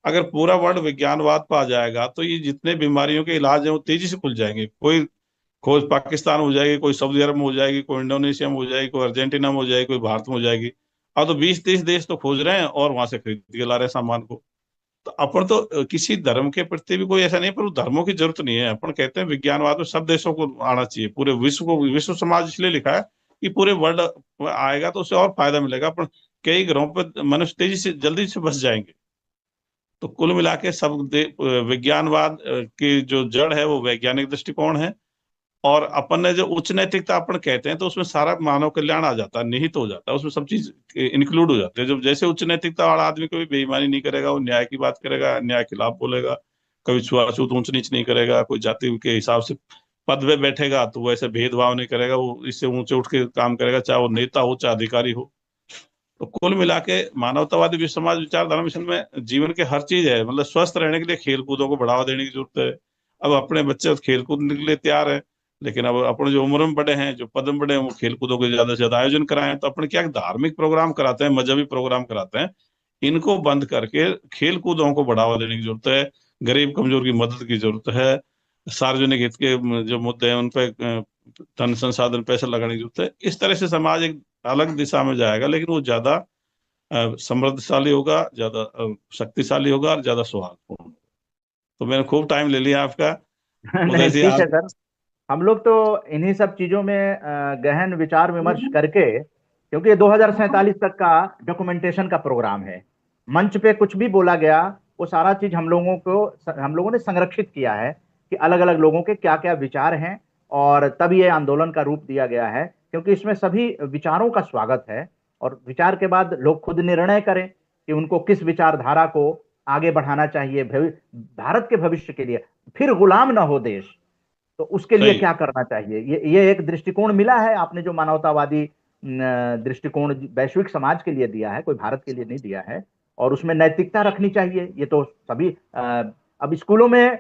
अगर पूरा वर्ल्ड विज्ञानवाद पर आ जाएगा तो ये जितने बीमारियों के इलाज हैं वो तेजी से खुल जाएंगे। कोई खोज पाकिस्तान में हो जाएगी, कोई सऊदी अरब में हो जाएगी, कोई इंडोनेशिया में हो जाएगी, कोई अर्जेंटीना में हो जाएगी, कोई भारत में हो जाएगी। अब तो 20-30 देश तो खोज रहे हैं और वहां से खरीद के ला रहे हैं सामान को। तो अपन तो किसी धर्म के प्रति भी कोई ऐसा नहीं, पर धर्मों की जरूरत नहीं है। अपन कहते हैं विज्ञानवाद में सब देशों को आना चाहिए, पूरे विश्व को। विश्व समाज इसलिए लिखा है कि पूरे वर्ल्ड आएगा तो उसे और फायदा मिलेगा। अपन कई ग्रहों पर मनुष्य तेजी से जल्दी से बस जाएंगे। तो कुल मिला के सब विज्ञानवाद की जो जड़ है वो वैज्ञानिक दृष्टिकोण है। और अपन ने जो उच्च नैतिकता अपन कहते हैं, तो उसमें सारा मानव कल्याण आ जाता है, निहित हो जाता है, उसमें सब चीज इंक्लूड हो जाती है। जब जैसे उच्च नैतिकता वाला आदमी कभी बेईमानी नहीं करेगा, वो न्याय की बात करेगा, न्याय के खिलाफ बोलेगा, कभी छुआछूत ऊंच नीच नहीं करेगा, कोई जाति के हिसाब से पद पे बैठेगा तो वो ऐसे भेदभाव नहीं करेगा, वो इससे ऊंचे उठ के काम करेगा, चाहे वो नेता हो चाहे अधिकारी हो। तो कुल मिला के मानवतावादी विश्व समाज विचारधारा मिशन में जीवन के हर चीज है। मतलब स्वस्थ रहने के लिए खेल कूदों को बढ़ावा देने की जरूरत है। अब अपने बच्चे खेल कूदने के लिए तैयार है, लेकिन अब अपने जो उम्र में बड़े हैं, जो पद में बड़े हैं, वो खेल कूदों के ज्यादा से ज्यादा आयोजन कराएं। तो अपने क्या धार्मिक प्रोग्राम कराते हैं, मजहबी प्रोग्राम कराते हैं, इनको बंद करके खेल कूदों को बढ़ावा देने की जरूरत है। गरीब कमजोर की मदद की जरूरत है। सार्वजनिक हित के जो मुद्दे हैं उन पर धन संसाधन पैसा लगाने की जरूरत है। इस तरह से समाज एक अलग दिशा में जाएगा, लेकिन वो ज्यादा समृद्धशाली होगा, ज्यादा शक्तिशाली होगा और ज्यादा सौहार्दपूर्ण। तो मैंने खूब टाइम ले लिया आपका। नहीं, उदय जी, ठीक है आप सर। हम लोग तो इन्हीं सब चीजों में गहन विचार विमर्श करके, क्योंकि ये 2047 तक का डॉक्यूमेंटेशन का प्रोग्राम है, मंच पे कुछ भी बोला गया वो सारा चीज हम लोगों ने संरक्षित किया है कि अलग अलग लोगों के क्या क्या विचार हैं, और तब ये आंदोलन का रूप दिया गया है, क्योंकि इसमें सभी विचारों का स्वागत है। और विचार के बाद लोग खुद निर्णय करें कि उनको किस विचारधारा को आगे बढ़ाना चाहिए भारत के भविष्य के लिए, फिर गुलाम ना हो देश, तो उसके लिए क्या करना चाहिए। ये एक दृष्टिकोण मिला है आपने, जो मानवतावादी दृष्टिकोण वैश्विक समाज के लिए दिया है, कोई भारत के लिए नहीं दिया है। और उसमें नैतिकता रखनी चाहिए। ये तो सभी अब स्कूलों में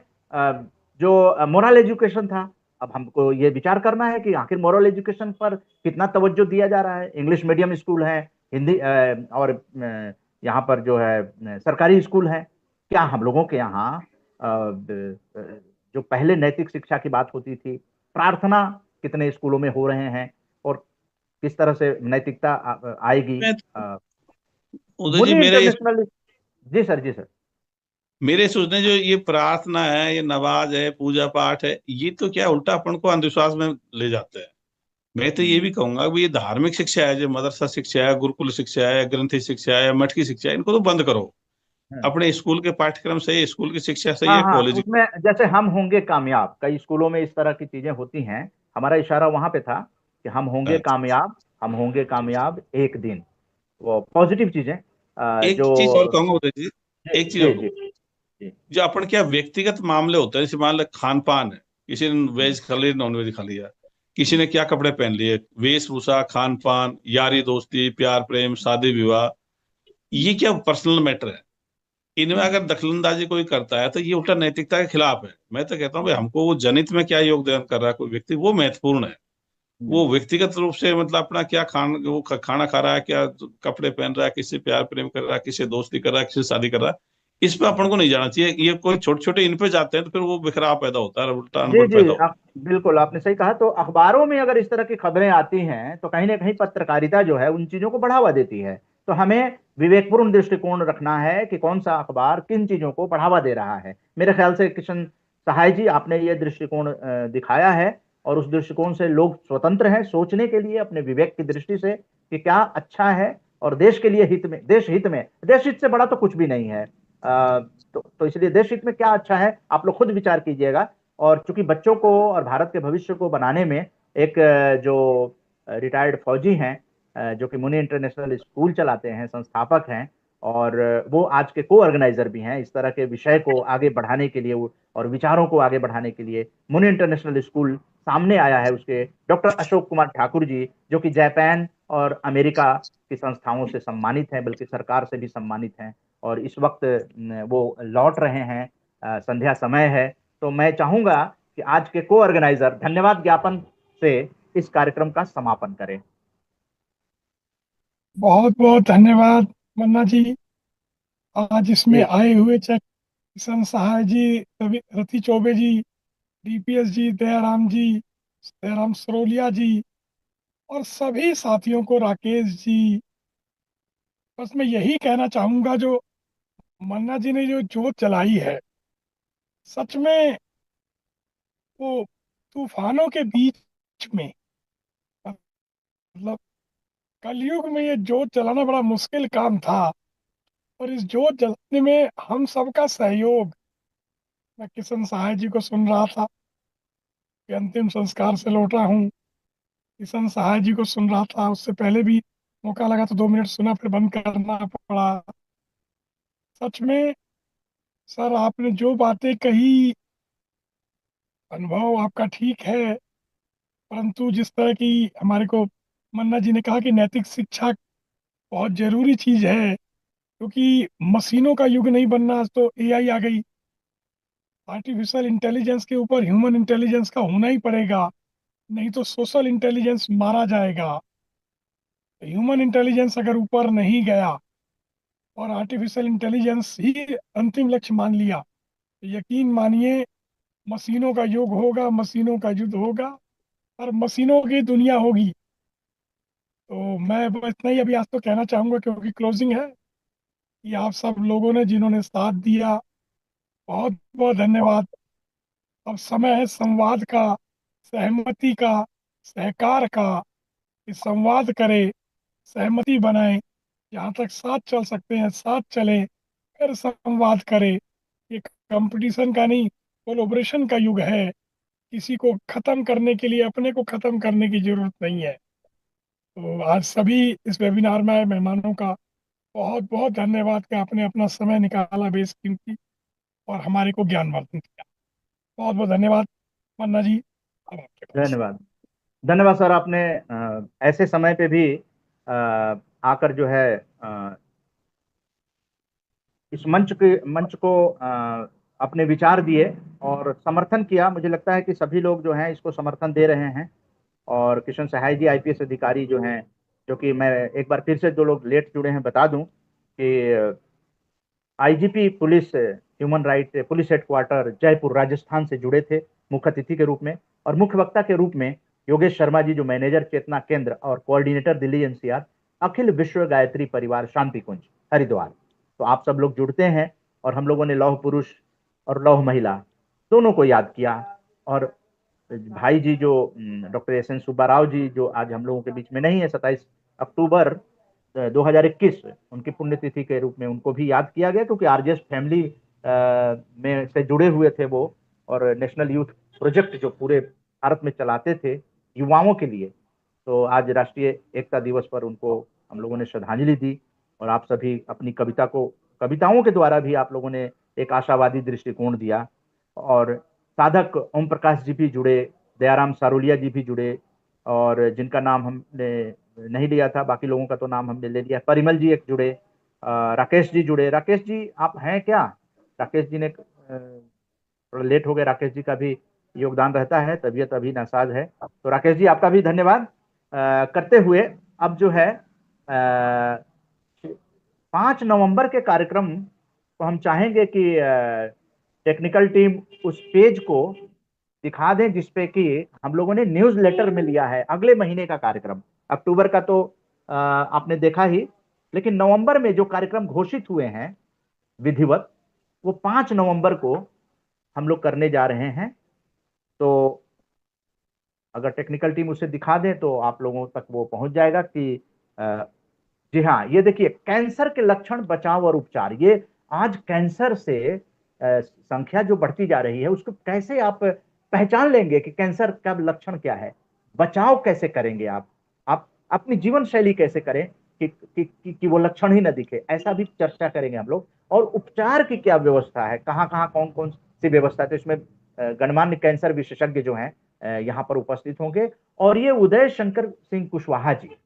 जो मोरल एजुकेशन था, अब हमको ये विचार करना है कि आखिर मोरल एजुकेशन पर कितना तवज्जो दिया जा रहा है। इंग्लिश मीडियम स्कूल है, हिंदी और यहाँ पर जो है सरकारी स्कूल है। क्या हम लोगों के यहाँ जो पहले नैतिक शिक्षा की बात होती थी, प्रार्थना कितने स्कूलों में हो रहे हैं, और किस तरह से नैतिकता आएगी। उदय जी, मेरे जी सर, जी सर, मेरे सोचने जो ये प्रार्थना है, ये नमाज है, पूजा पाठ है, ये तो क्या उल्टा अपन को अंधविश्वास में ले जाते हैं। मैं तो ये भी कहूंगा कि ये धार्मिक शिक्षा है, जो मदरसा शिक्षा है, गुरुकुल शिक्षा है, ग्रंथी शिक्षा है, मठ की शिक्षा है, इनको तो बंद करो। अपने स्कूल के पाठ्यक्रम से, स्कूल की शिक्षा से हाँ या हाँ, कॉलेज की? उसमें जैसे हम होंगे कामयाब, कई स्कूलों में इस तरह की चीजें होती हैं। हमारा इशारा वहां पे था कि हम होंगे अच्छा। कामयाब, हम होंगे कामयाब एक दिन। वो पॉजिटिव चीजें एक चीज और जो। कहूंगा उदय जी, जी एक चीज और जी कहूंगा। जी जी जो अपन क्या व्यक्तिगत मामले होते हैं, जैसे मान लो खान पान है, किसी ने वेज खा लिया, नॉन वेज खा लिया, किसी ने क्या कपड़े पहन लिए, वेशभूषा, खान पान, यारी दोस्ती, प्यार प्रेम, शादी विवाह, ये क्या पर्सनल मैटर है। इनमें अगर दखलंदाजी कोई करता है तो ये उल्टा नैतिकता के खिलाफ है। मैं तो कहता हूँ भाई, हमको वो जनित में क्या योगदान कर रहा है कोई व्यक्ति, वो महत्वपूर्ण है। वो व्यक्तिगत रूप से मतलब अपना क्या खाना खा रहा है, क्या कपड़े पहन रहा है, किसी से प्यार प्रेम कर रहा है, किसी से दोस्ती कर रहा है, किसी से शादी कर रहा है, इस पे अपन को नहीं जाना चाहिए। ये कोई छोटे छोटे इन पे जाते हैं तो फिर वो बिखराव पैदा होता है, उल्टा जी अनबन जी पैदा होता बिल्कुल आपने सही कहा। तो अखबारों में अगर इस तरह की खबरें आती हैं तो कहीं ना कहीं पत्रकारिता जो है उन चीजों को बढ़ावा देती है। तो हमें विवेकपूर्ण दृष्टिकोण रखना है कि कौन सा अखबार किन चीजों को बढ़ावा दे रहा है। मेरे ख्याल से किशन सहाय जी, आपने ये दृष्टिकोण दिखाया है, और उस दृष्टिकोण से लोग स्वतंत्र हैं सोचने के लिए अपने विवेक की दृष्टि से कि क्या अच्छा है, और देश के लिए हित में, देश हित से बड़ा तो कुछ भी नहीं है। तो इसलिए देश हित में क्या अच्छा है, आप लोग खुद विचार कीजिएगा। और चूंकि बच्चों को और भारत के भविष्य को बनाने में एक जो रिटायर्ड फौजी हैं, जो कि मुनि इंटरनेशनल स्कूल चलाते हैं, संस्थापक हैं, और वो आज के को ऑर्गेनाइजर भी हैं इस तरह के विषय को आगे बढ़ाने के लिए, और विचारों को आगे बढ़ाने के लिए मुनि इंटरनेशनल स्कूल सामने आया है। उसके डॉक्टर अशोक कुमार ठाकुर जी, जो कि जापान और अमेरिका की संस्थाओं से सम्मानित हैं, बल्कि सरकार से भी सम्मानित हैं, और इस वक्त वो लौट रहे हैं। संध्या समय है, तो मैं चाहूंगा कि आज के को ऑर्गेनाइजर धन्यवाद ज्ञापन से इस कार्यक्रम का समापन करें। बहुत बहुत धन्यवाद मन्ना जी। आज इसमें जी आए हुए चाहे किशन सहाय जी, रति चौबे जी, डीपीएस जी, दयाराम सरोलिया जी, और सभी साथियों को, राकेश जी। बस मैं यही कहना चाहूंगा, जो मन्ना जी ने जो जोत जलाई है, सच में वो तूफानों के बीच में, मतलब कलयुग में ये जोत जलाना बड़ा मुश्किल काम था। और इस जोत जलाने में हम सबका सहयोग, मैं किशन सहाय जी को सुन रहा था कि अंतिम संस्कार से लौटा हूँ, किशन सहाय जी को सुन रहा था, उससे पहले भी मौका लगा तो 2 मिनट सुना, फिर बंद करना पड़ा। सच में सर, आपने जो बातें कही, अनुभव आपका ठीक है, परंतु जिस तरह की हमारे को मन्ना जी ने कहा कि नैतिक शिक्षा बहुत जरूरी चीज है, क्योंकि मशीनों का युग नहीं बनना। आज तो एआई आ गई, आर्टिफिशियल इंटेलिजेंस के ऊपर ह्यूमन इंटेलिजेंस का होना ही पड़ेगा, नहीं तो सोशल इंटेलिजेंस मारा जाएगा। ह्यूमन इंटेलिजेंस अगर ऊपर नहीं गया और आर्टिफिशियल इंटेलिजेंस ही अंतिम लक्ष्य मान लिया, तो यकीन मानिए मशीनों का युग होगा, मशीनों का युद्ध होगा, और मशीनों की दुनिया होगी। तो मैं बस इतना ही अभी आज तो कहना चाहूंगा, क्योंकि क्लोजिंग है, कि आप सब लोगों ने जिन्होंने साथ दिया, बहुत बहुत धन्यवाद। अब समय है संवाद का, सहमति का, सहकार का, कि संवाद करें, सहमति बनाएं, जहाँ तक साथ चल सकते हैं साथ चलें, फिर संवाद करें। ये कंपटीशन का नहीं, कोलोब्रेशन का युग है। किसी को खत्म करने के लिए अपने को खत्म करने की जरूरत नहीं है। तो आज सभी इस वेबिनार में आए मेहमानों का बहुत बहुत धन्यवाद कि आपने अपना समय निकाला बेशकीमती, और हमारे को ज्ञानवर्धन किया। बहुत बहुत धन्यवाद मन्ना जी, अब आपके पास। धन्यवाद। धन्यवाद सर, आपने ऐसे समय पे भी अ, आकर जो है इस मंच को अपने विचार दिए और समर्थन किया। मुझे लगता है कि सभी लोग जो हैं इसको समर्थन दे रहे हैं। और किशन सहाय जी आईपीएस अधिकारी जो हैं, जो कि मैं एक बार फिर से जो लोग लेट जुड़े हैं बता दूं कि IGP police human right police headquarter Jaipur Rajasthan से जुड़े थे मुख्य अतिथि के रूप में, और मुख्य वक्ता के रूप में योगेश शर्मा जी, जो मैनेजर चेतना केंद्र और कोऑर्डिनेटर दिल्ली एनसीआर अखिल विश्व गायत्री परिवार शांति कुंज हरिद्वार। तो आप सब लोग जुड़ते हैं, और हम लोगों ने लौह पुरुष और लौह महिला दोनों को याद किया। और भाई जी जो डॉक्टर एस एन सुब्बाराव जी, जो आज हम लोगों के बीच में नहीं है, 27 अक्टूबर 2021 उनकी पुण्यतिथि के रूप में उनको भी याद किया गया, क्योंकि आरजेएस फैमिली में से जुड़े हुए थे वो, और नेशनल यूथ प्रोजेक्ट जो पूरे भारत में चलाते थे युवाओं के लिए। तो आज राष्ट्रीय एकता दिवस पर उनको हम लोगों ने श्रद्धांजलि दी, और आप सभी अपनी कविताओं के द्वारा भी आप लोगों ने एक आशावादी दृष्टिकोण दिया। और साधक ओम प्रकाश जी भी जुड़े, दयाराम सारोलिया जी भी जुड़े, और जिनका नाम हमने नहीं लिया था, बाकी लोगों का तो नाम हमने ले लिया। परिमल जी एक जुड़े, राकेश जी जुड़े। राकेश जी आप हैं क्या? राकेश जी ने थोड़ा लेट हो गए, राकेश जी का भी योगदान रहता है, तबीयत अभी नासाज है। तो राकेश जी आपका भी धन्यवाद करते हुए अब जो है 5 नवंबर के कार्यक्रम को हम चाहेंगे कि टेक्निकल टीम उस पेज को दिखा दें जिसपे कि हम लोगों ने न्यूज लेटर में लिया है अगले महीने का कार्यक्रम। अक्टूबर का तो आपने देखा ही, लेकिन नवंबर में जो कार्यक्रम घोषित हुए हैं विधिवत, वो 5 नवंबर को हम लोग करने जा रहे हैं। तो अगर टेक्निकल टीम उसे दिखा दें तो आप लोगों तक वो पहुंच जाएगा कि जी हाँ, ये देखिए, कैंसर के लक्षण, बचाव और उपचार। ये आज कैंसर से संख्या जो बढ़ती जा रही है उसको कैसे आप पहचान लेंगे कि कैंसर का लक्षण क्या है, बचाव कैसे करेंगे, आप अपनी जीवन शैली कैसे करें कि वो लक्षण ही न दिखे, ऐसा भी चर्चा करेंगे हम लोग। और उपचार की क्या व्यवस्था है, कहाँ कौन कौन सी व्यवस्था है, तो इसमें गणमान्य कैंसर विशेषज्ञ जो हैं यहाँ पर उपस्थित होंगे। और ये उदय शंकर सिंह कुशवाहा जी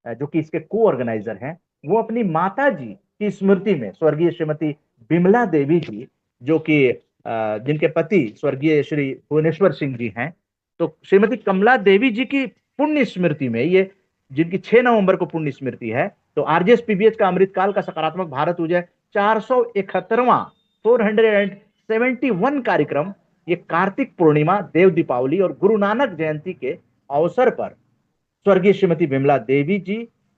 जो कि इसके को ऑर्गेनाइजर हैं, वो अपनी माता जी की स्मृति में, स्वर्गीय श्रीमती बिमला देवी जी, जो कि जिनके पति स्वर्गीय श्री भुवनेश्वर सिंह जी हैं, तो श्रीमती कमला देवी जी की पुण्य स्मृति में, ये जिनकी 6 नवंबर को पुण्य स्मृति है, तो आरजेएस पीबीएच का अमृतकाल का सकारात्मक भारत उदय 471वां 471 कार्यक्रम, ये कार्तिक पूर्णिमा, देव दीपावली और गुरु नानक जयंती के अवसर पर स्वर्गीय श्रीमती बिमला देवी जी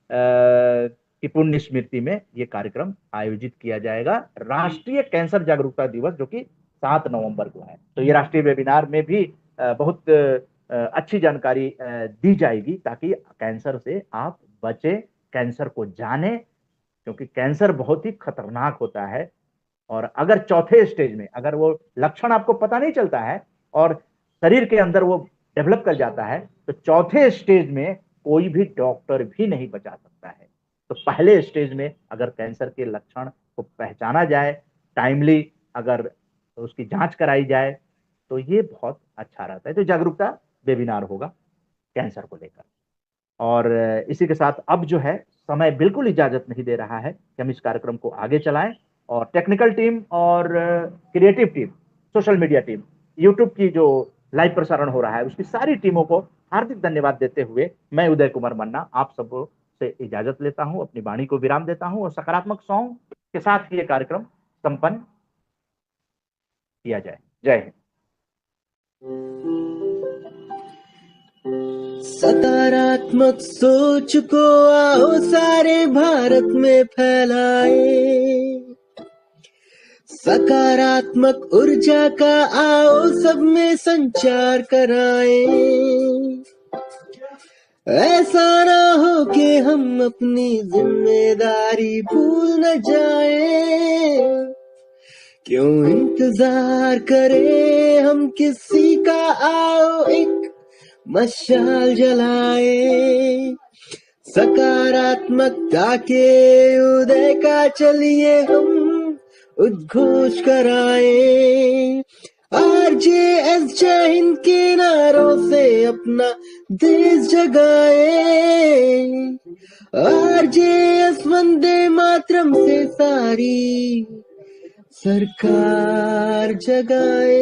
की पुण्य स्मृति में ये कार्यक्रम आयोजित किया जाएगा, राष्ट्रीय कैंसर जागरूकता दिवस, जो कि 7 नवंबर को है। तो ये राष्ट्रीय वेबिनार में भी बहुत अच्छी जानकारी दी जाएगी ताकि कैंसर से आप बचें, कैंसर को जानें, क्योंकि कैंसर बहुत ही खतरनाक होता है। और अगर चौथे स्टेज में, अगर वो लक्षण आपको पता नहीं चलता है और शरीर के अंदर वो डेवलप कर जाता है, तो चौथे स्टेज में कोई भी डॉक्टर भी नहीं बचा सकता है। तो पहले स्टेज में अगर कैंसर के लक्षण को पहचाना जाए, टाइमली अगर उसकी जांच कराई जाए, तो ये बहुत अच्छा रहता है। तो जागरूकता वेबिनार होगा कैंसर को लेकर। और इसी के साथ अब जो है समय बिल्कुल इजाजत नहीं दे रहा है कि हम इस कार्यक्रम को आगे चलाएं, और टेक्निकल टीम और creative team, social media team, YouTube की जो लाइव प्रसारण हो रहा है, उसकी सारी टीमों को हार्दिक धन्यवाद देते हुए मैं उदय कुमार मन्ना आप सबको से इजाजत लेता हूं, अपनी वाणी को विराम देता हूं, और सकारात्मक सॉन्ग के साथ ये कार्यक्रम संपन्न किया जाए। जय हिंद। सकारात्मक सोच को आओ सारे भारत में फैलाए, सकारात्मक ऊर्जा का आओ सब में संचार कराए। ऐसा ना हो कि हम अपनी जिम्मेदारी भूल न जाए, क्यों इंतजार करें हम किसी का, आओ एक मशाल जलाए। सकारात्मकता के उदय का चलिए हम उद्घोष कराए। आरजेएस जय हिंद के नारों से अपना देश जगाए, आरजेएस वंदे मातरम से सारी सरकार जगाए।